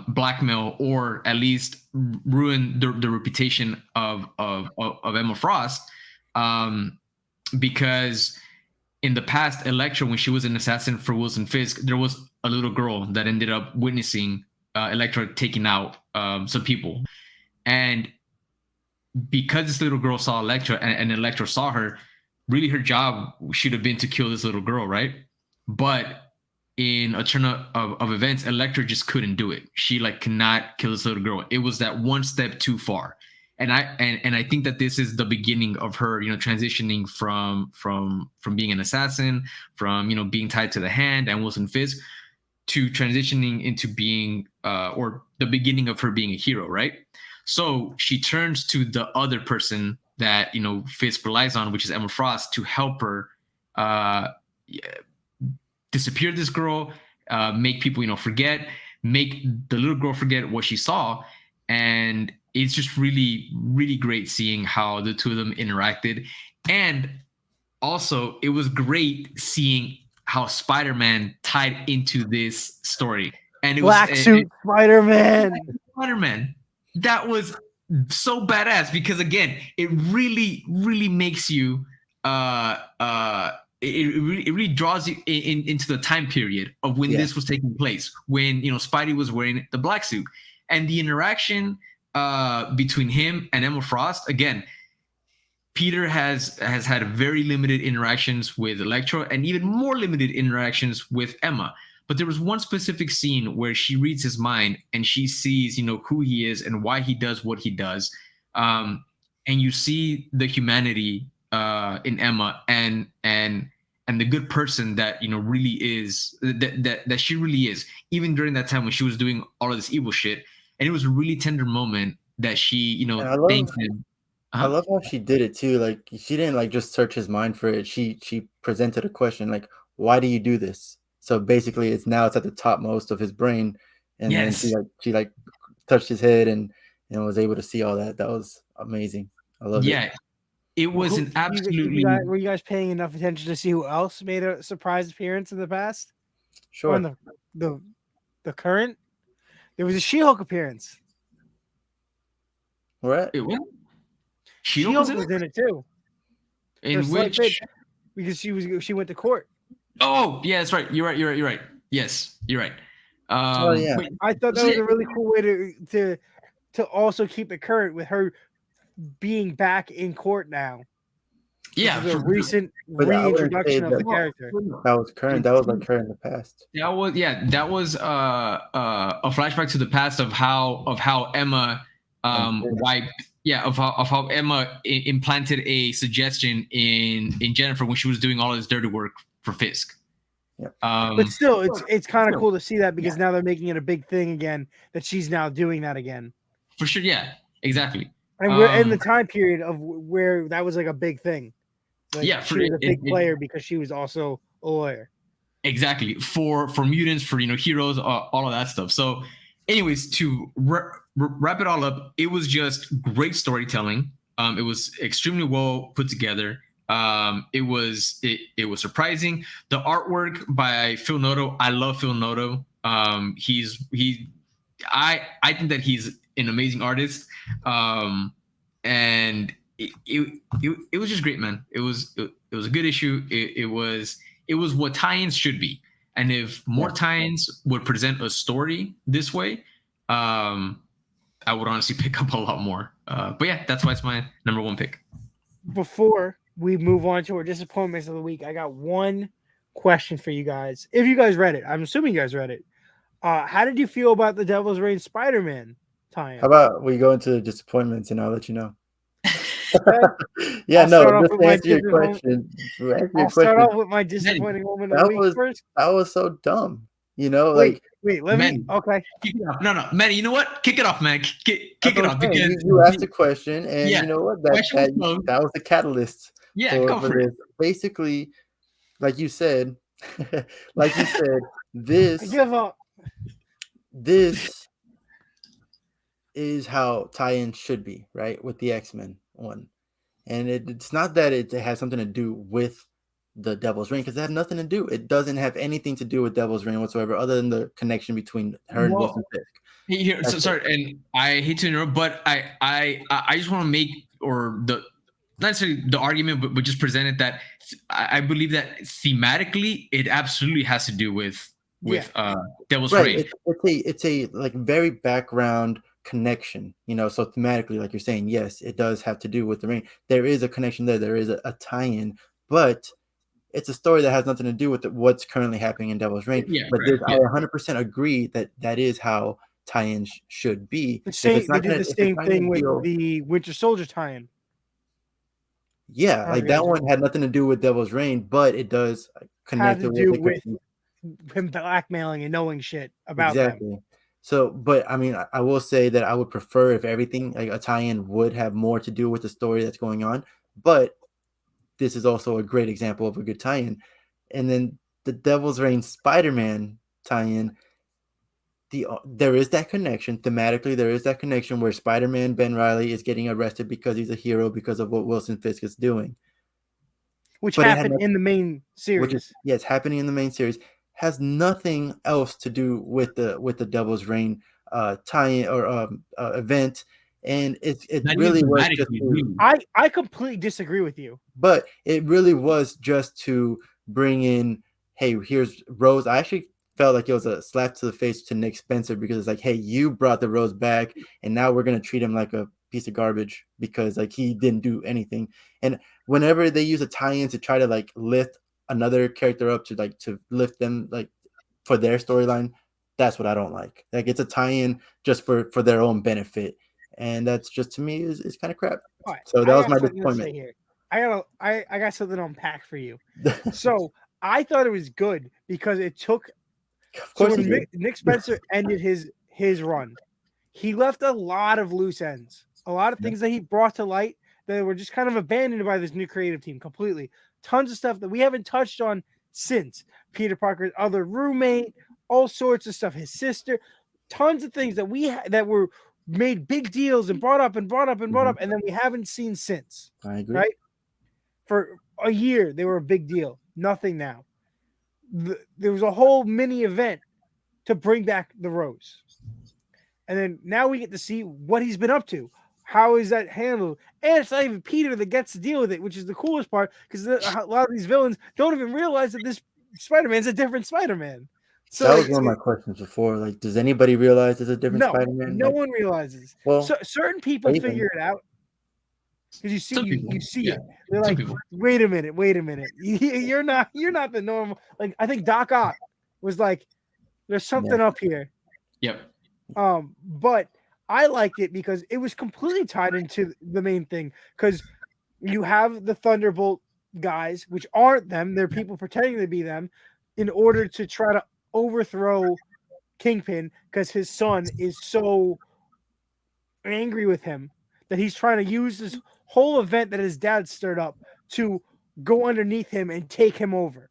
blackmail or at least ruin the reputation of Emma Frost, because in the past, Elektra, when she was an assassin for Wilson Fisk, there was a little girl that ended up witnessing Elektra taking out some people, and because this little girl saw Elektra and Elektra saw her, really her job should have been to kill this little girl, right? But in a turn of events, Elektra just couldn't do it. She cannot kill this little girl. It was that one step too far. And I think that this is the beginning of her, transitioning from being an assassin, from being tied to the Hand and Wilson Fisk, to transitioning into being or the beginning of her being a hero, right? So she turns to the other person that Fisk relies on, which is Emma Frost, to help her disappear this girl, make people forget, make the little girl forget what she saw, and it's just really, really great seeing how the two of them interacted. And also, it was great seeing how Spider-Man tied into this story. And it Black suit Spider-Man. Spider-Man. That was so badass because again, it really, really makes you it really draws you into the time period of when this was taking place, when Spidey was wearing the black suit, and the interaction between him and Emma Frost. Again, Peter has had very limited interactions with Elektra and even more limited interactions with Emma. But there was one specific scene where she reads his mind and she sees, who he is and why he does what he does. And you see the humanity in Emma and the good person that really is that she really is, even during that time when she was doing all of this evil shit. And it was a really tender moment that she thanked him. I love how she did it too. Like she didn't just search his mind for it. She presented a question like, "Why do you do this?" So basically, it's at the topmost of his brain, and then she touched his head and was able to see all that. That was amazing. I love it. Yeah, it was an absolutely. Were you guys paying enough attention to see who else made a surprise appearance in the past? Sure. Or in the current, there was a She-Hulk appearance. What? She-Hulk was in it too. In which? Because she went to court. Oh yeah, that's right. You're right. Yes, you're right. Yeah. I thought that was a really cool way to also keep it current with her being back in court now. Yeah, the recent reintroduction of the character. That was current. That was her in the past. That was a flashback to the past of how Emma of how Emma implanted a suggestion in Jennifer when she was doing all this dirty work for Fisk. Yeah. But still, it's kind of cool to see that because now they're making it a big thing again that she's now doing that again. For sure, yeah, exactly. And we're in the time period of where that was a big thing. She was a big player because she was also a lawyer. Exactly, for mutants, for heroes, all of that stuff. So, anyways, to wrap it all up, it was just great storytelling. It was extremely well put together. It was surprising. The artwork by Phil Noto, I love Phil Noto. I think that he's an amazing artist. And it was just great, man. It was a good issue. It was what tie-ins should be. And if more tie-ins would present a story this way, I would honestly pick up a lot more. But yeah, that's why it's my number one pick. Before we move on to our disappointments of the week, I got one question for you guys. If you guys read it, I'm assuming you guys read it. How did you feel about the Devil's Reign Spider-Man tie-in? How about we go into the disappointments and I'll let you know. Yeah, I'll no, start off just with to my answer your disappoint- question. To answer your I'll start question, off with my disappointing moment of the that week first. was so dumb. You know, Wait, like let me. Manny, Okay, kick it off. No, Manny, you know what? Kick it off, man. Kick that's it what off I'm saying. because You asked a question, and yeah, you know what? question was That was the catalyst yeah, go for for it. this. Basically, like you said, like you said, I this give up. this is how tie-in should be, right? With the X-Men one. And it's not that it has something to do with the Devil's Reign, because it had nothing to do. It doesn't have anything to do with Devil's Reign whatsoever, other than the connection between her and Wilson Well, Fisk. here, so That's it. sorry, and I hate to interrupt, but I just want to make or the not necessarily the argument, but just present it that I believe that thematically it absolutely has to do with Devil's Right. Reign. It's a like very background connection, you know. So thematically, like you're saying, yes, it does have to do with the ring. There is a connection there. There is a tie-in, but it's a story that has nothing to do with what's currently happening in Devil's Reign. Yeah, But right. I Yeah. 100% agree that that is how tie-ins should be. The same. They did the If it's same not gonna thing with deal, the Winter Soldier tie-in. yeah, like that one had nothing to do with Devil's Reign, but it does Had connect to it with do it. with him blackmailing and knowing shit about them. Exactly. So, but I mean, I will say that I would prefer if everything like a tie-in would have more to do with the story that's going on. But this is also a great example of a good tie-in. And then the Devil's Reign Spider-Man tie-in, there is that connection thematically. There is that connection where Spider-Man Ben Reilly is getting arrested because he's a hero because of what Wilson Fisk is doing, Which but it had happened in the main which is series. yes happening in the main series, has nothing else to do with the Devil's Reign tie-in or event, and it Not even really was just thematically, to, really. I completely disagree with you. but it really was just to bring in, hey, here's Rose. I actually felt like it was a slap to the face to Nick Spencer, because it's like, hey, you brought the Rose back, and now we're gonna treat him like a piece of garbage because like he didn't do anything. And whenever they use a tie-in to try to like lift another character up, to lift them like for their storyline, that's what I don't like. Like it's a tie-in just for their own benefit, and that's just, to me, is kind of crap. All right, So that I was got my something to disappointment. say here. I got something to unpack for you. So I thought it was good because it took. Of So course he when did. Nick Spencer ended his run, he left a lot of loose ends, a lot of things that he brought to light that were just kind of abandoned by this new creative team completely. Tons of stuff that we haven't touched on since. Peter Parker's other roommate, all sorts of stuff, his sister, tons of things that that were made big deals and brought up and brought up and brought up, and then we haven't seen since. I agree. Right? For a year, they were a big deal. Nothing now. There was a whole mini event to bring back the Rose. And then now we get to see what he's been up to. How is that handled? And it's not even Peter that gets to deal with it, which is the coolest part, because a lot of these villains don't even realize that this Spider-Man's a different Spider-Man. So That was one of my questions before. Like, does anybody realize there's a different no, Spider-Man? no Like, one realizes. well, So certain people Raven. figure it out because Some people, you see yeah. it. They're Some like, people. wait a minute. You're not the normal. Like I think Doc Ock was like, there's something up here. Yep. But I liked it because it was completely tied into the main thing. Because you have the Thunderbolt guys, which aren't them; they're people pretending to be them, in order to try to overthrow Kingpin because his son is so angry with him that he's trying to use this whole event that his dad stirred up to go underneath him and take him over.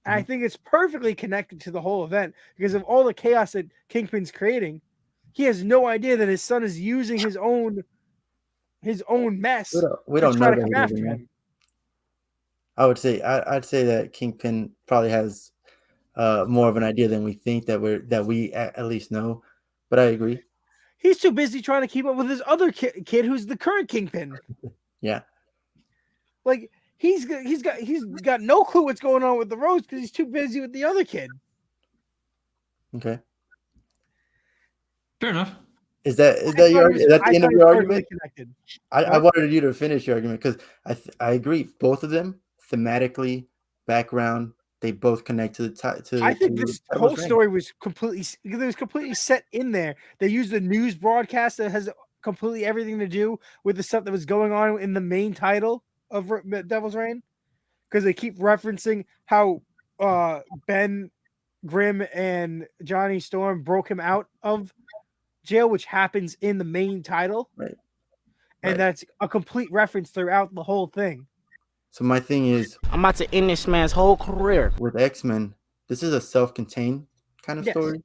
And I think it's perfectly connected to the whole event because of all the chaos that Kingpin's creating. He has no idea that his son is using his own mess we to don't try know to that come he after doesn't know. him. I'd say that Kingpin probably has more of an idea than we think, that we at least know. But I agree. He's too busy trying to keep up with his other kid who's the current Kingpin. Yeah. Like he's got no clue what's going on with the Rose because he's too busy with the other kid. Okay. Fair enough. Is that your is that the end of your argument? Connected. I wanted you to finish your argument because I agree. Both of them thematically, background, they both connect to I think this Devil's whole Reign. story was completely set in there. They used the news broadcast that has completely everything to do with the stuff that was going on in the main title of Devil's Reign, because they keep referencing how Ben Grimm and Johnny Storm broke him out of jail, which happens in the main title, Right. and Right. that's a complete reference throughout the whole thing. So my thing is, I'm about to end this man's whole career. with X-Men, this is a self-contained kind of Yes. story.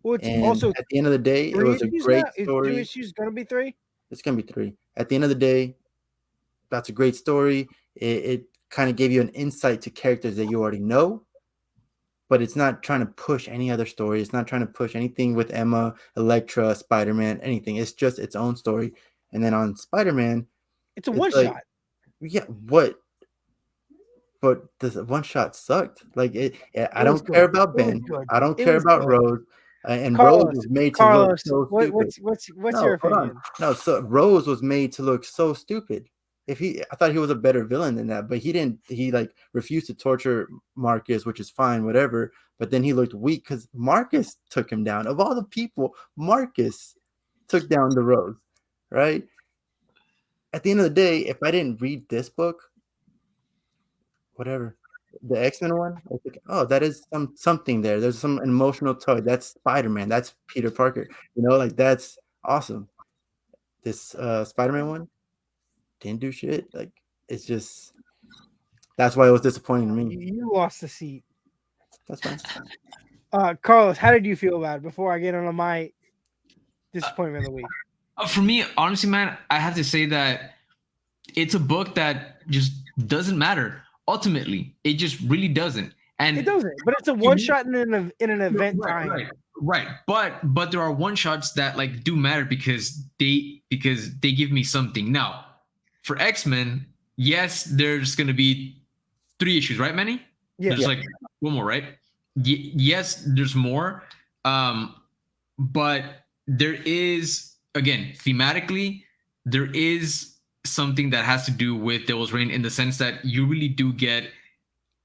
Well, it's And also at the end of the day, it 3 was a issues great now. Is 2 story. issues gonna be 3? It's gonna be 3. At the end of the day, that's a great story. It kind of gave you an insight to characters that you already know, but it's not trying to push any other story. It's not trying to push anything with Emma, Elektra, Spider-Man, anything. It's just its own story. And then on Spider-Man, It's a it's one like, shot. yeah, what? But the one shot sucked. Like I It was don't care good. about It was Ben. good. I don't It care was about good. Rose. And Rose Carlos, was made to look Carlos, so stupid. what's No, your hold on. opinion? No, so Rose was made to look so stupid. I thought he was a better villain than that, but he didn't. He like refused to torture Marcus, which is fine, whatever. But then he looked weak because Marcus took him down. Of all the people, Marcus took down the Rose, right? At the end of the day, if I didn't read this book, whatever, the X-Men one, I was like, oh, that is something there. There's some emotional toy. That's Spider-Man. That's Peter Parker. Like that's awesome. This Spider-Man one didn't do shit. Like it's just that's why it was disappointing to me. You lost the seat. That's fine. Carlos, how did you feel about it before I get on my disappointment of the week? For me, honestly, man, I have to say that it's a book that just doesn't matter. Ultimately, it just really doesn't. And It doesn't, but it's a one shot in an event time. Right. But there are one shots that like do matter because they give me something. Now, for X-Men, yes, there's gonna be 3 issues, right, Manny? Yeah. There's like one more, right? Yes, there's more. But there is, again, thematically, there is something that has to do with Devil's Reign in the sense that you really do get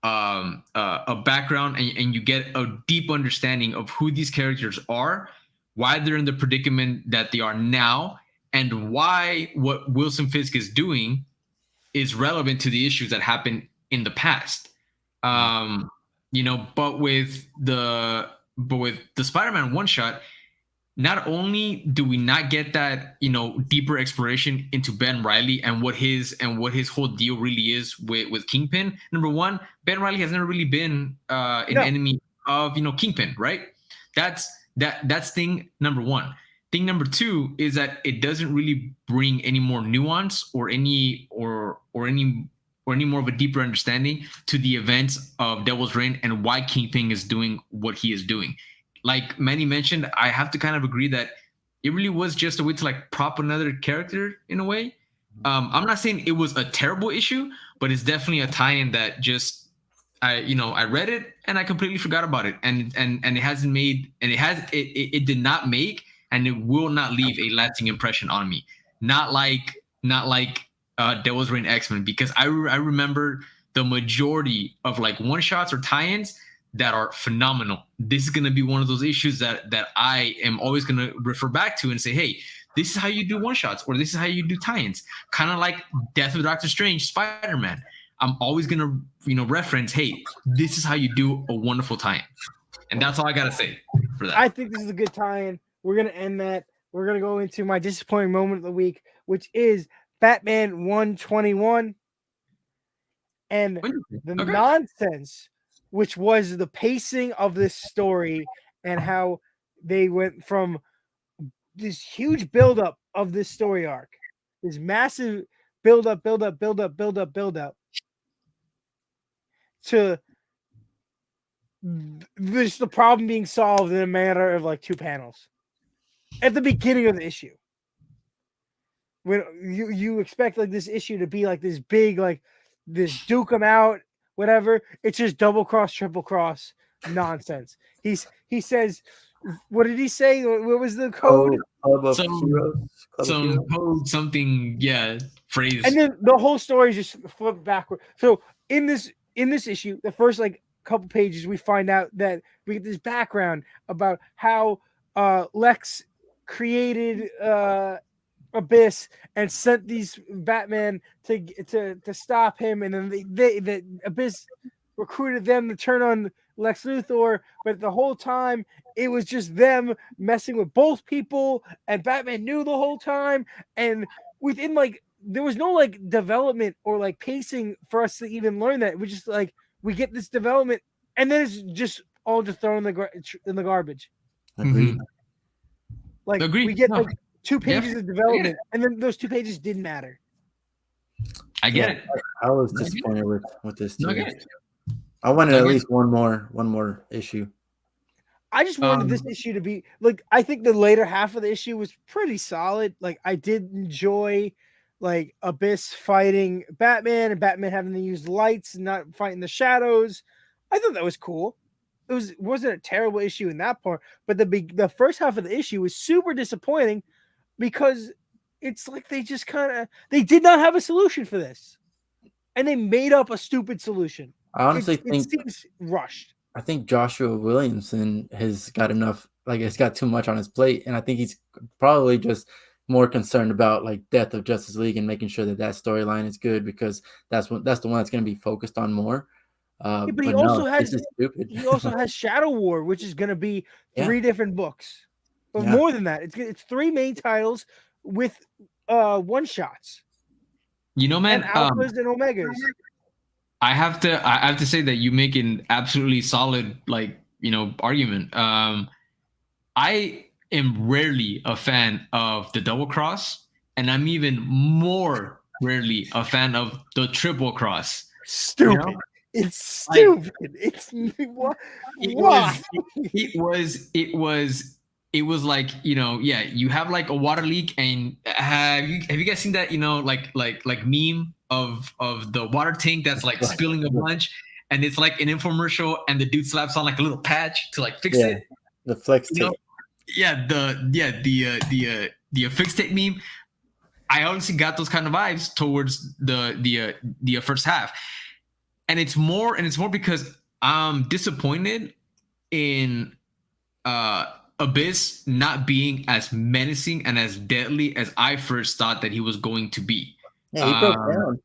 a background and you get a deep understanding of who these characters are, why they're in the predicament that they are now, and why what Wilson Fisk is doing is relevant to the issues that happened in the past. But with the Spider-Man one shot, not only do we not get that deeper exploration into Ben Reilly and what his whole deal really is with Kingpin. Number one, Ben Reilly has never really been an enemy of Kingpin, right? That's thing number one. Thing number two is that it doesn't really bring any more nuance or any more of a deeper understanding to the events of Devil's Reign and why Kingpin is doing what he is doing. Like Manny mentioned, I have to kind of agree that it really was just a way to like prop another character in a way. I'm not saying it was a terrible issue, but it's definitely a tie-in that just I read it and I completely forgot about it, and it hasn't made, and it did not make, and it will not leave a lasting impression on me. Not like Devil's Reign X-Men, because I remember the majority of like one shots or tie-ins that are phenomenal. This is going to be one of those issues that I am always going to refer back to and say, hey, this is how you do one shots, or this is how you do tie-ins. Kind of like Death of Doctor Strange, Spider-Man. I'm always going to reference, hey, this is how you do a wonderful tie-in. And that's all I got to say for that. I think this is a good tie-in. We're going to end that. We're going to go into my disappointing moment of the week, which is Batman 121 and the nonsense, which was the pacing of this story and how they went from this huge buildup of this story arc, this massive buildup, to this the problem being solved in a matter of like 2 panels at the beginning of the issue. When you expect like this issue to be like this big, like this duke 'em out, whatever, it's just double cross, triple cross nonsense. He says, what did he say? What was the code? Something, yeah, phrase. And then the whole story is just flipped backward. So in this issue, the first like couple pages, we find out that we get this background about how Lex created Abyss and sent these Batman to stop him, and then the Abyss recruited them to turn on Lex Luthor, but the whole time it was just them messing with both people, and Batman knew the whole time, and within like there was no like development or like pacing for us to even learn that. We just like we get this development, and then it's just all just thrown in the garbage. Agreed. Like Agreed. we get No. like 2 pages Yeah, of development, and then those 2 pages didn't matter. I get it. I was disappointed with this too. No, I get it. I wanted I at get least one more issue. I just wanted this issue to be like I think the later half of the issue was pretty solid. Like I did enjoy like Abyss fighting Batman and Batman having to use lights and not fighting the shadows. I thought that was cool. It wasn't a terrible issue in that part, but the first half of the issue was super disappointing because it's like they just they did not have a solution for this. And they made up a stupid solution. I honestly it think seems rushed. I think Joshua Williamson has got enough, like it's got too much on his plate, and I think he's probably just more concerned about like Death of Justice League and making sure that storyline is good because that's the one that's going to be focused on more. Yeah, but but he no, also this has is stupid. he also has Shadow War, which is going to be 3 different books, but Yeah. more than that. It's 3 main titles with one shots You know, man, and alphas and omegas. I have to say that you make an absolutely solid argument. I am rarely a fan of the double cross, and I'm even more rarely a fan of the triple cross. Stupid. You know? It's stupid. It's what? Why? It was like, you have like a water leak, and have you guys seen that, like meme of the water tank that's like spilling a bunch, and it's like an infomercial, and the dude slaps on like a little patch to like fix it. The flex tape. The fix tape meme. I honestly got those kind of vibes towards the first half, and it's more because I'm disappointed in Abyss not being as menacing and as deadly as I first thought that he was going to be. Yeah, he broke down.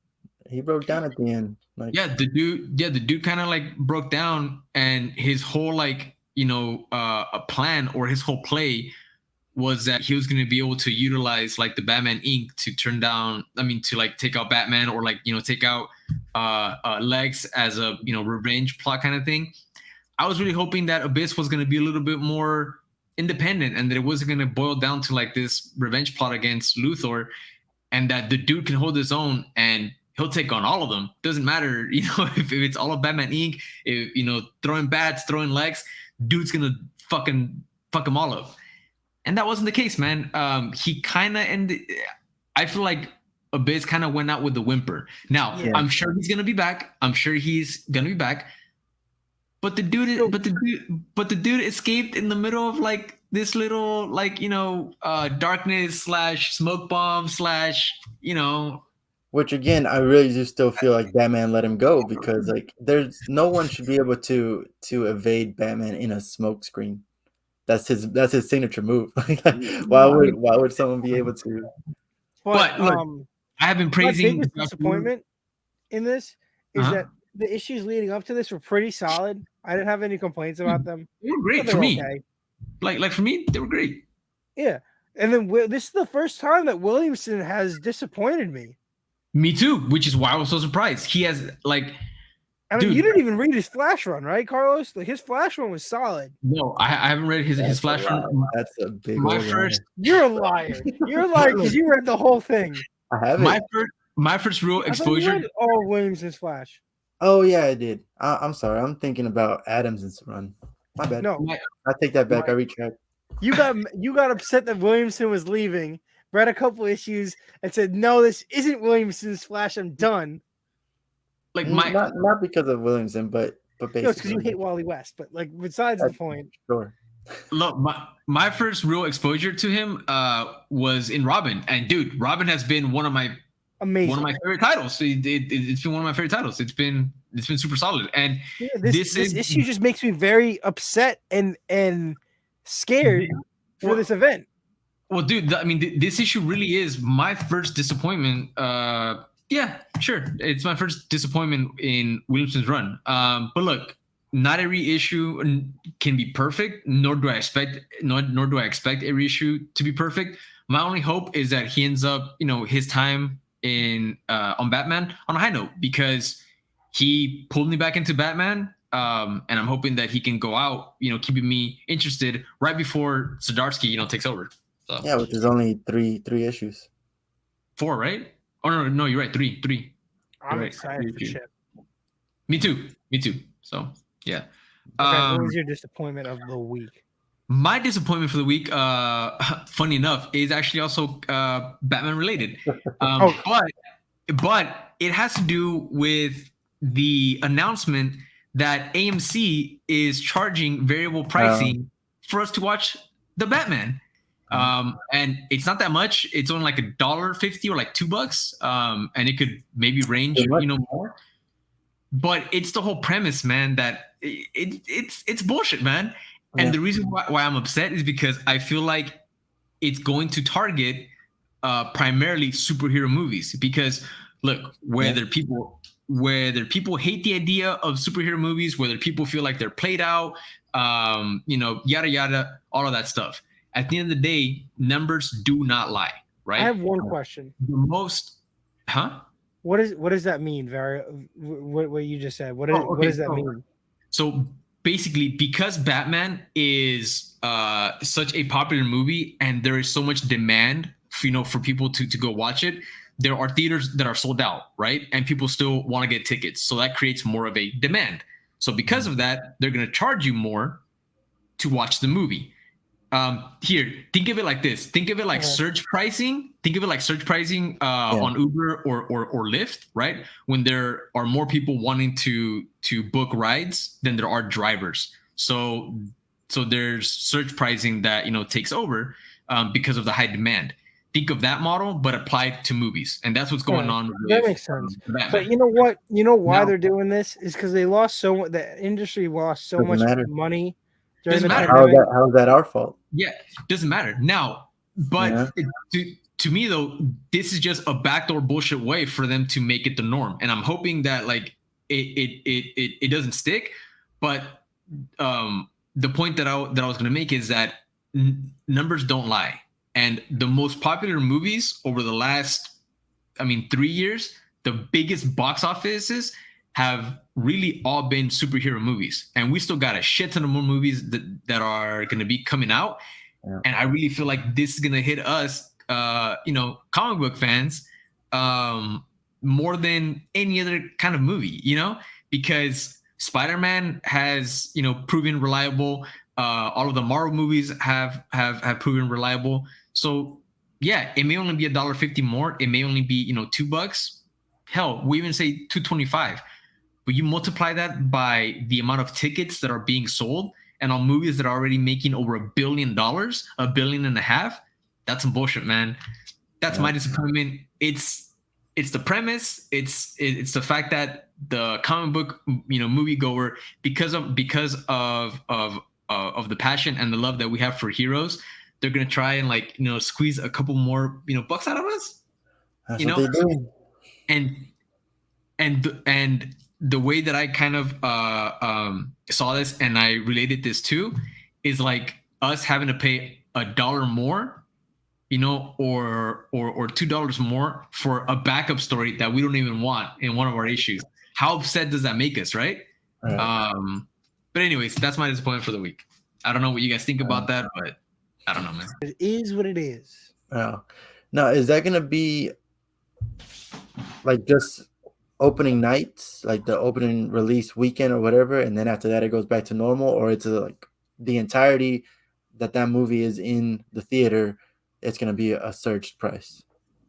He broke down at the end. Like, the dude kind of like broke down, and his whole a plan or his whole play was that he was going to be able to utilize like the Batman Inc. to to like take out Batman, or like, take out Lex as a, revenge plot kind of thing. I was really hoping that Abyss was going to be a little bit more independent, and that it wasn't going to boil down to like this revenge plot against Luthor, and that the dude can hold his own and he'll take on all of them. Doesn't matter, if it's all of Batman Inc., if, throwing bats, throwing legs, dude's going to fucking fuck them all up. And that wasn't the case, man. He kind of ended. I feel like Abyss kind of went out with the whimper. Now, I'm sure he's gonna be back. But the dude escaped in the middle of like this little darkness / smoke bomb / Which again, I really do still feel like Batman let him go, because like there's no one should be able to evade Batman in a smoke screen. That's his signature move. Why would someone be able to? But look, I have been praising. My biggest disappointment in this is that the issues leading up to this were pretty solid. I didn't have any complaints about them. They were great for me. Okay. Like for me, they were great. Yeah, and then this is the first time that Williamson has disappointed me. Me too, which is why I was so surprised. He has like. I mean, you didn't even read his Flash run, right, Carlos? Like his Flash run was solid. No, I haven't read his Flash run. That's a big. You're a liar. You're a liar because you read the whole thing. I haven't. My first real exposure. You read all Williamson's Flash. Oh yeah, I did. I'm sorry. I'm thinking about Adams's run. My bad. No, I take that back. I retract. You got upset that Williamson was leaving. Read a couple issues and said, "No, this isn't Williamson's Flash. I'm done." Like not because of Williamson, but basically, no, it's because you hate Wally West. But like, besides the point, sure. Look, my first real exposure to him was in Robin, and dude, Robin has been one of my favorite titles. It's been one of my favorite titles. It's been super solid, and this issue just makes me very upset and scared for this event. Well, dude, I mean, this issue really is my first disappointment. Yeah, sure, it's my first disappointment in Williamson's run. But look, not every issue can be perfect, nor do I expect every issue to be perfect. My only hope is that he ends up, his time in on Batman on a high note, because he pulled me back into Batman. And I'm hoping that he can go out, keeping me interested right before Zdarsky, takes over. So. Yeah, but there's only three issues. 4, right? Oh no, you're right. 3. I'm Right. excited for Chip. Me too. So yeah. Okay, what was your disappointment of the week? My disappointment for the week, funny enough, is actually also Batman related. But it has to do with the announcement that AMC is charging variable pricing for us to watch the Batman. And it's not that much. It's only like $1.50 or like $2. And it could maybe range, more. But it's the whole premise, man, that it's bullshit, man. Yeah. And the reason why I'm upset is because I feel like it's going to target primarily superhero movies. Because look, whether people hate the idea of superhero movies, whether people feel like they're played out, yada yada, all of that stuff. At the end of the day, numbers do not lie, right? I have one question. The most, What does that mean? What you just said. What does that mean? So basically, because Batman is such a popular movie, and there is so much demand, for people to go watch it, there are theaters that are sold out, right? And people still want to get tickets, so that creates more of a demand. So because of that, they're going to charge you more to watch the movie. Here, think of it like this. Think of it like surge pricing. Think of it like surge pricing on Uber or Lyft, right? When there are more people wanting to book rides than there are drivers. So there's surge pricing that takes over because of the high demand. Think of that model, but applied to movies, and that's what's going on. That makes sense. But you know what? You know why they're doing this is because they lost the industry lost so much money. Doesn't matter. How is that our fault? Yeah, doesn't matter now. But to me though, this is just a backdoor bullshit way for them to make it the norm, and I'm hoping that like it doesn't stick. But the point that I was going to make is that numbers don't lie, and the most popular movies over the last, 3 years, the biggest box offices have really all been superhero movies, and we still got a shit ton of more movies that are going to be coming out. And I really feel like this is going to hit us, comic book fans, more than any other kind of movie, because Spider-Man has, proven reliable. All of the Marvel movies have proven reliable. So yeah, it may only be $1.50 more. It may only be, $2. Hell, we even say $2.25. But you multiply that by the amount of tickets that are being sold, and on movies that are already making over $1 billion, $1.5 billion, that's some bullshit, man. That's my disappointment. It's the premise. It's the fact that the comic book, moviegoer, because of the passion and the love that we have for heroes, they're gonna try and squeeze a couple more bucks out of us. That's what they do. And the way that I kind of saw this, and I related this to, is like us having to pay $1 more, or $2 more for a backup story that we don't even want in one of our issues. How upset does that make us, right? But anyways, that's my disappointment for the week. I don't know what you guys think about that, but I don't know, man. It is what it is. Oh. Now, is that going to be like just opening nights, like the opening release weekend or whatever, and then after that it goes back to normal, or it's like the entirety that movie is in the theater, it's going to be a surged price?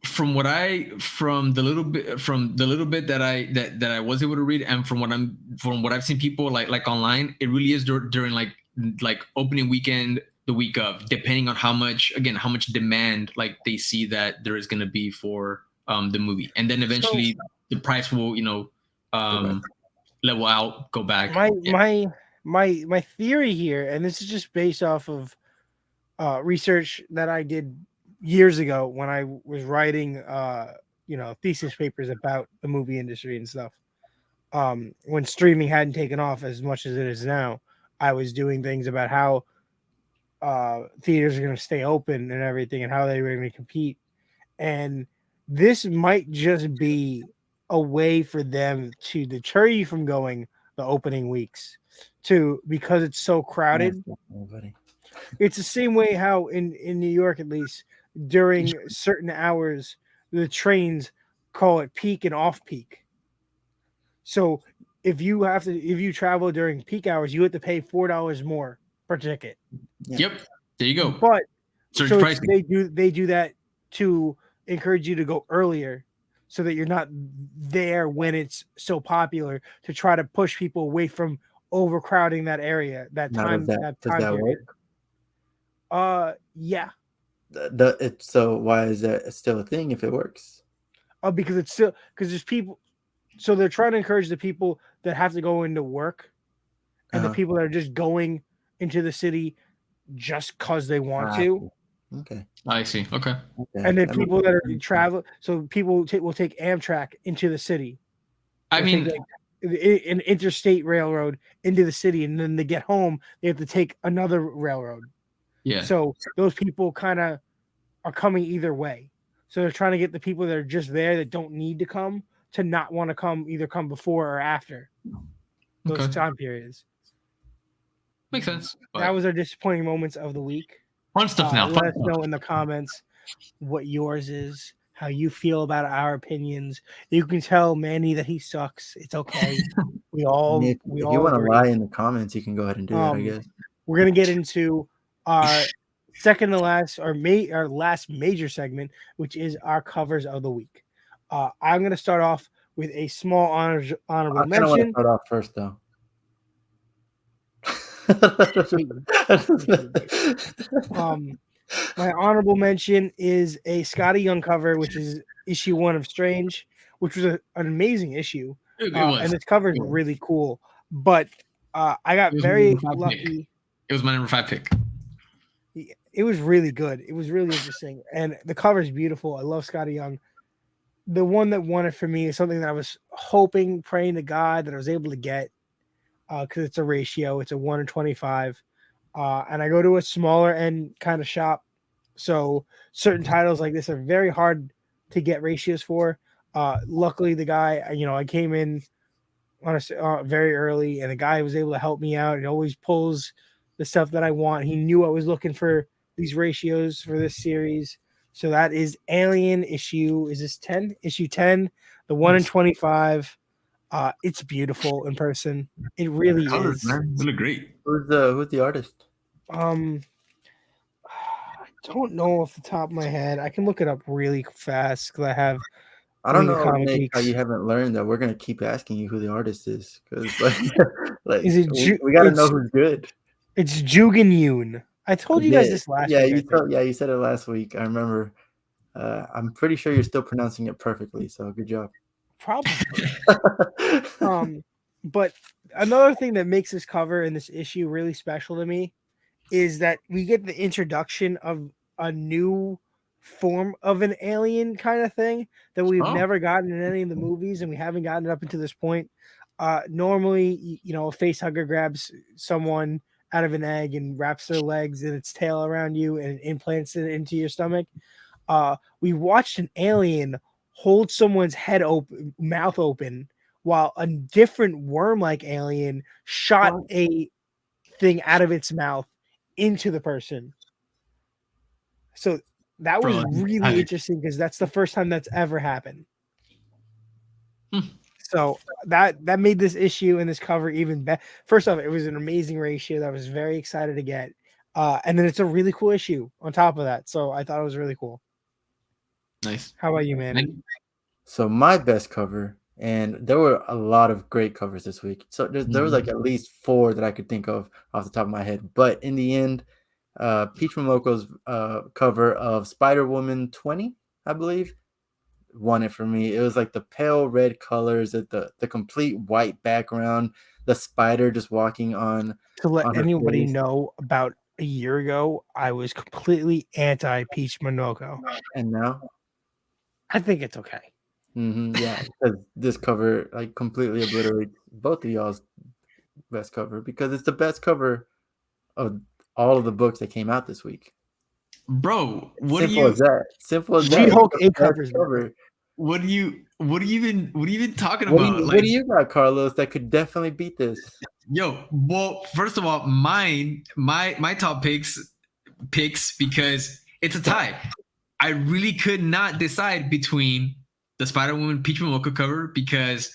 From the little bit that I was able to read, and from what I've seen people like online, it really is during like opening weekend, the week of, depending on how much demand like they see that there is going to be for the movie, and then eventually the price will level out, go back. My theory here, and this is just based off of research that I did years ago when I was writing, thesis papers about the movie industry and stuff. When streaming hadn't taken off as much as it is now, I was doing things about how theaters are going to stay open and everything, and how they were going to compete. And this might just be a way for them to deter you from going the opening weeks, because it's so crowded. Nobody. It's the same way how in New York, at least, during certain hours, the trains call it peak and off peak. So if you travel during peak hours, you have to pay $4 more per ticket. Yep. There you go. But Surge so pricing. they do that to encourage you to go earlier, so that you're not there when it's so popular, to try to push people away from overcrowding that area, that Now, does that period. work? Yeah. So why is that still a thing if it works? Because there's people, so they're trying to encourage the people that have to go into work, and the Uh-huh. people that are just going into the city just because they want to. Okay. I see. Okay. And then people that are travel, so people will take Amtrak into the city. I They'll mean, take, like, an interstate railroad into the city, and then they get home, they have to take another railroad. yeah. So those people kind of are coming either way. So they're trying to get the people that are just there that don't need to come to not want to come, either come before or after those Okay. time periods. Makes sense. That But was our disappointing moments of the week. fun stuff now. Let us know in the comments what yours is, how you feel about our opinions. You can tell Manny that he sucks. It's okay. We all If we you all want to agree. lie in the comments, you can go ahead and do that, I guess. We're gonna get into our second to last, our last major segment, which is our covers of the week. I'm gonna start off with a small honorable I kind of want to mention. start off first, though. My honorable mention is a Scotty Young cover, which is issue 1 of Strange, which was an amazing issue. It was. And this cover is really cool. But I got It was very my number 5 pick. lucky. It was my number 5 pick. It was really good. It was really interesting. And the cover is beautiful. I love Scotty Young. The one that won it for me is something that I was hoping, praying to God that I was able to get, because it's a ratio. It's a 1 in 25. And I go to a smaller end kind of shop. So certain titles like this are very hard to get ratios for. Luckily, the guy, I came in on very early, and the guy was able to help me out. He always pulls the stuff that I want. He knew I was looking for these ratios for this series. So that is Alien issue. Is this 10? Issue 10, the 1 in 25. It's beautiful in person. It really is. Man. They look great. Who's the artist? I don't know off the top of my head. I can look it up really fast because I have. I don't Wing of know, Comic Nick, how Geeks. you haven't learned that we're gonna keep asking you who the artist is, because like Is it we got to know who's good. It's Jugan Yoon. I told you guys this last week. You said it last week. I remember. I'm pretty sure you're still pronouncing it perfectly. So good job. Probably. But another thing that makes this cover and this issue really special to me is that we get the introduction of a new form of an alien kind of thing that we've never gotten in any of the movies, and we haven't gotten it up until this point. Normally, a face hugger grabs someone out of an egg and wraps their legs and its tail around you and implants it into your stomach. We watched an alien hold someone's mouth open, while a different worm-like alien shot a thing out of its mouth into the person. So that was really interesting because that's the first time that's ever happened. So that made this issue and this cover even better. First off, it was an amazing ratio that I was very excited to get. And then it's a really cool issue on top of that. So I thought it was really cool. Nice. How about you, man? So my best cover, and there were a lot of great covers this week. So there was like at least 4 that I could think of off the top of my head. But in the end, Peach Momoko's cover of Spider-Woman 20, I believe, won it for me. It was like the pale red colors, the complete white background, the spider just walking on. To let anybody know about a year ago, I was completely anti Peach Monoko. And now, I think it's okay. yeah, because this cover like completely obliterates both of y'all's best cover because it's the best cover of all of the books that came out this week. Bro, what Simple as that. Simple as that. She-Hulk It's the A best covers, cover. what are you even talking What do about? you, what do you got, Carlos, that could definitely beat this? Yo, well, first of all, my top picks because it's a tie. I really could not decide between the Spider-Woman Peach Momoko cover because,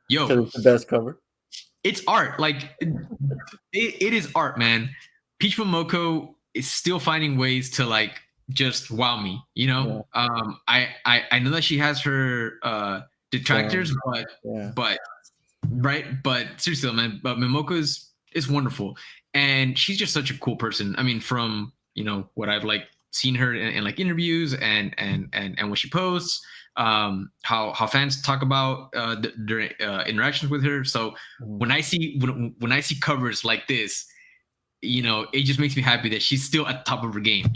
Because yo, it's the best cover. it's art. Like it is art, man. Peach Momoko is still finding ways to like just wow me. You know, I know that she has her detractors, but right, but seriously, man, but Momoko is wonderful, and she's just such a cool person. I mean, from what I've like seen her in like interviews and when she posts, how fans talk about their interactions with her. So when I see covers like this, it just makes me happy that she's still at the top of her game.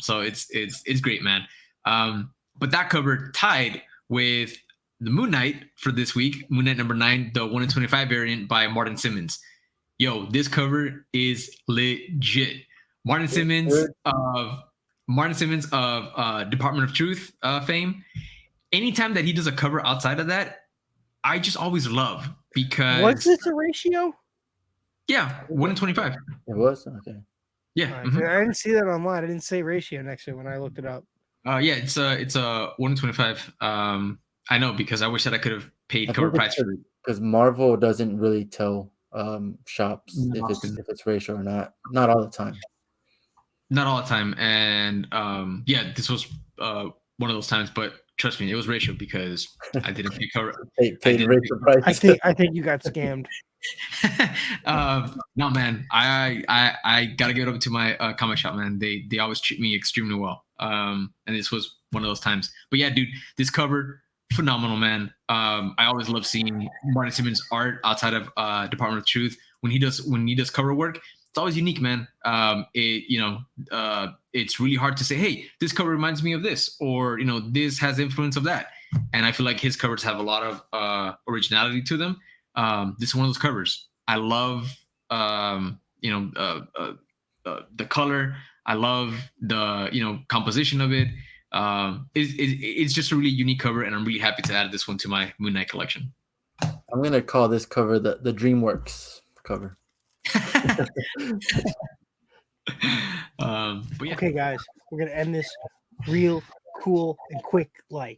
So it's great, man. But that cover tied with the Moon Knight for this week, Moon Knight number 9, the 1 in 25 variant by Martin Simmons. Yo, this cover is legit. Martin Simmons of Department of Truth fame. Anytime that he does a cover outside of that, I just always love because Was this a ratio? Yeah, 1 in 25. It was? Okay. Yeah. Right, I didn't see that online. I didn't say ratio next to it when I looked it up. Yeah, it's a 1 in 25. I know because I wish that I could have paid cover price for it. Because Marvel doesn't really tell shops Not if it's ratio or not. Not all the time. Not all the time. And yeah, this was one of those times, but trust me, it was ratio because I didn't pay cover. Paid ratio price. I think you got scammed. No, man, I gotta give it up to my comic shop, man. They always treat me extremely well. And this was one of those times. But yeah, dude, this cover phenomenal, man. I always love seeing Martin Simmons art outside of Department of Truth when he does cover work. It's always unique, man. It's really hard to say, hey, this cover reminds me of this, or this has influence of that. And I feel like his covers have a lot of originality to them. This is one of those covers. I love, the color. I love the, composition of it. It's just a really unique cover, and I'm really happy to add this one to my Moon Knight collection. I'm gonna call this cover the DreamWorks cover. But yeah. Okay, guys, we're gonna end this real cool and quick. We're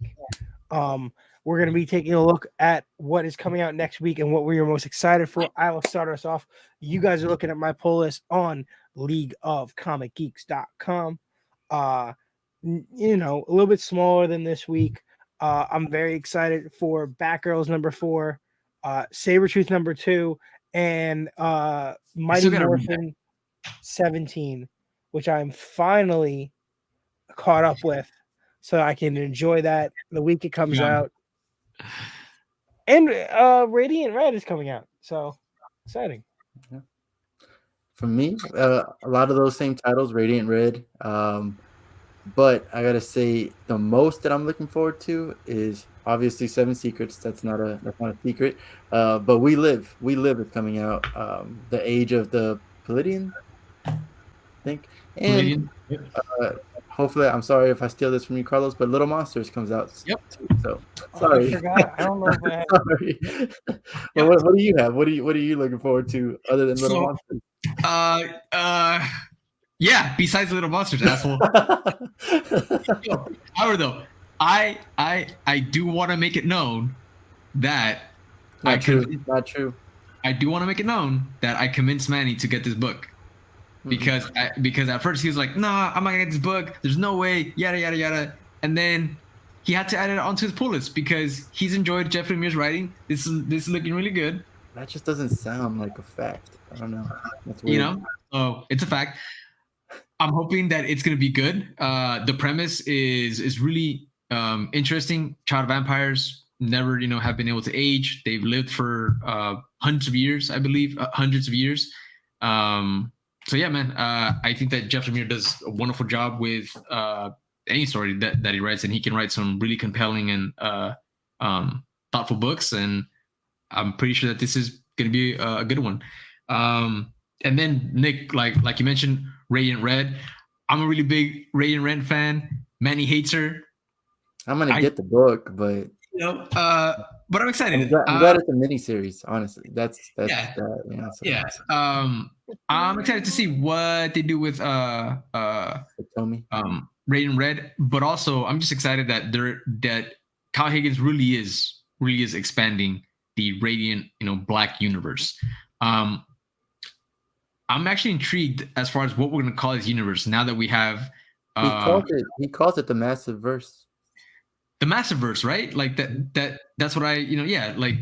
gonna be taking a look at what is coming out next week and what we are most excited for. I will start us off. You guys are looking at my pull list on leagueofcomicgeeks.com. A little bit smaller than this week. I'm very excited for Batgirls number 4, Sabretooth number 2, and Mighty Morphin 17, which I'm finally caught up with, so I can enjoy that the week it comes out. And Radiant Red is coming out, so exciting. Yeah. For me, a lot of those same titles, Radiant Red. But I gotta say, the most that I'm looking forward to is obviously Seven Secrets. That's not a secret. But We Live is coming out. The Age of the Palladian, I think. And hopefully, I'm sorry if I steal this from you, Carlos, but Little Monsters comes out too. So sorry. I forgot. I don't know if I have. Sorry. Well, what do you have? What are you looking forward to other than Little Monsters? Yeah, besides Little Monsters, asshole. However, though, I do want to make it known that not true. I do want to make it known that I convinced Manny to get this book. Because at first he was like, nah, I'm not gonna get this book. There's no way, yada yada yada. And then he had to add it onto his pull list because he's enjoyed Jeff Lemire's writing. This is looking really good. That just doesn't sound like a fact. I don't know. That's weird. So it's a fact. I'm hoping that it's gonna be good. The premise is really interesting. Child vampires never have been able to age. They've lived for hundreds of years, I believe, hundreds of years. so yeah, man. I think that Jeff Lemire does a wonderful job with any story that he writes, and he can write some really compelling and thoughtful books. And I'm pretty sure that this is going to be a good one. And then Nick, like you mentioned, Radiant Red. I'm a really big Radiant Red fan. Manny hates her. I'm gonna get the book, but but I'm excited. I'm glad it's a miniseries. Honestly, that's yeah. So. Yeah. I'm excited to see what they do with Tommy. Radiant Red, but also I'm just excited that Kyle Higgins really is expanding the Radiant, Black universe. I'm actually intrigued as far as what we're gonna call this universe now that we have. He calls it the Massive Verse. The Massive Verse, right? Like that's what like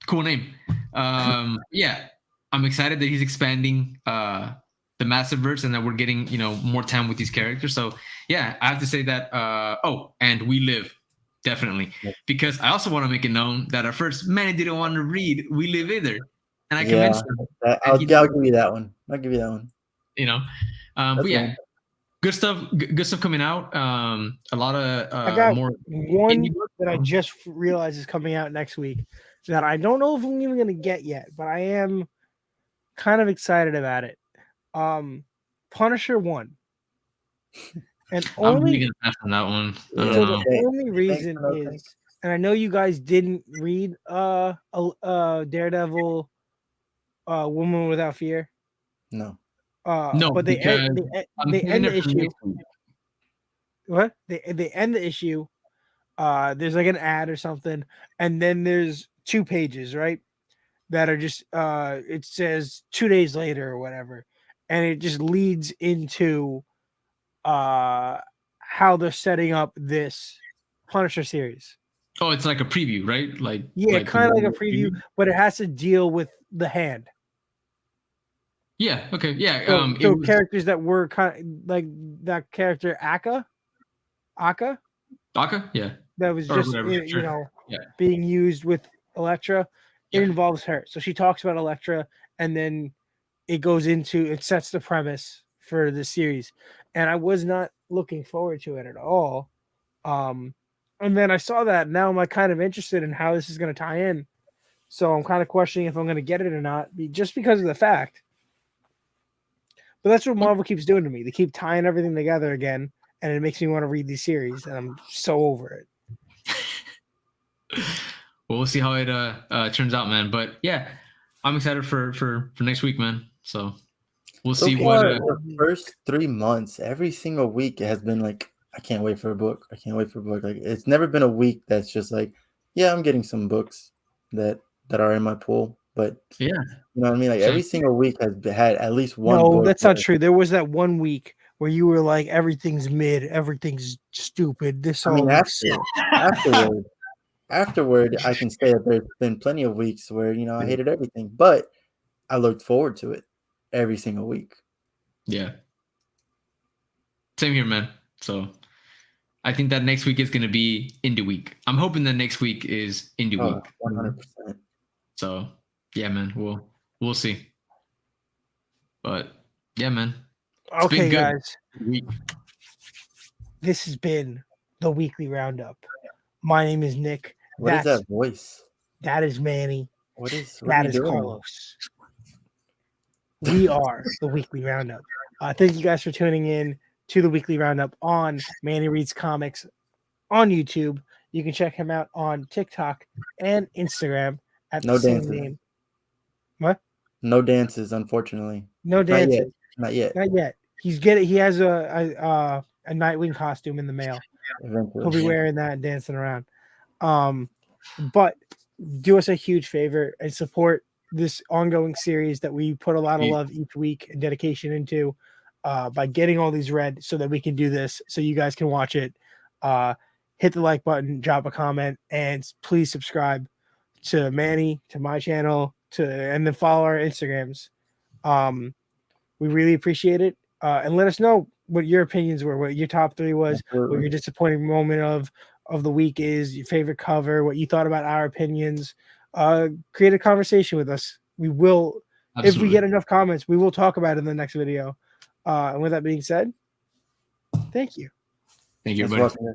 cool name. Yeah, I'm excited that he's expanding the Massive Verse and that we're getting more time with these characters. So yeah, I have to say that. And We Live. Definitely, because I also want to make it known that at first Manny didn't want to read We Live either, and I convinced him. I'll give you that one. I'll give you that one. But yeah, good stuff coming out. A lot of I got more one that I just realized is coming out next week that I don't know if I'm even going to get yet, but I am kind of excited about it. Punisher 1. And I'm really gonna pass on that one. The only reason is, and I know you guys didn't read Daredevil, Woman Without Fear. No. No, but they end the issue. What? They end the issue. There's like an ad or something, and then there's 2 pages, right? That are just it says 2 days later or whatever, and it just leads into how they're setting up this Punisher series. Oh, it's like a preview, right? Kind of like a preview, but it has to deal with the Hand. Yeah. Okay. Yeah. So characters that were kind of like that character Aka. Yeah. That was just being used with Elektra. It involves her, so she talks about Elektra, and then it sets the premise for the series. And I was not looking forward to it at all. And then I saw that. Now I'm like kind of interested in how this is going to tie in. So I'm kind of questioning if I'm going to get it or not, just because of the fact. But that's what Marvel keeps doing to me. They keep tying everything together again, and it makes me want to read these series, and I'm so over it. Well, we'll see how it turns out, man. But yeah, I'm excited for next week, man. So we'll so see what. The first 3 months, every single week, it has been like, I can't wait for a book. I can't wait for a book. Like, it's never been a week that's just like, yeah, I'm getting some books that are in my pool. But yeah, you know what I mean? Like, every single week has had at least one book. No, that's not true. There was that one week where you were like, everything's mid, everything's stupid. Afterward, I can say that there's been plenty of weeks where, I hated everything, but I looked forward to it every single week. Yeah. Same here, man. So I think that next week is going to be Indie Week. I'm hoping that next week is Indie Week. 100%. So yeah, man, we'll see. But yeah, man. Okay, guys. This has been the Weekly Roundup. My name is Nick. What is that voice? That is Manny. What is Carlos. We are the Weekly Roundup. Thank you guys for tuning in to the Weekly Roundup on Manny Reads Comics on YouTube. You can check him out on TikTok and Instagram at the same name. What? No dances, unfortunately. No dances. Not yet. He has a Nightwing costume in the mail. Eventually, he'll be wearing that and dancing around. But do us a huge favor and support this ongoing series that we put a lot of love each week and dedication into by getting all these read so that we can do this so you guys can watch it. Hit the like button, drop a comment, and please subscribe to Manny, to my channel, and then follow our Instagrams. We really appreciate it. And let us know what your opinions were, what your top 3 was, what your disappointing moment of the week is, your favorite cover, what you thought about our opinions. Create a conversation with us. We will If Absolutely. we get enough comments, we will talk about it in the next video. And with that being said, thank you. Thank you, Thanks for everybody. watching.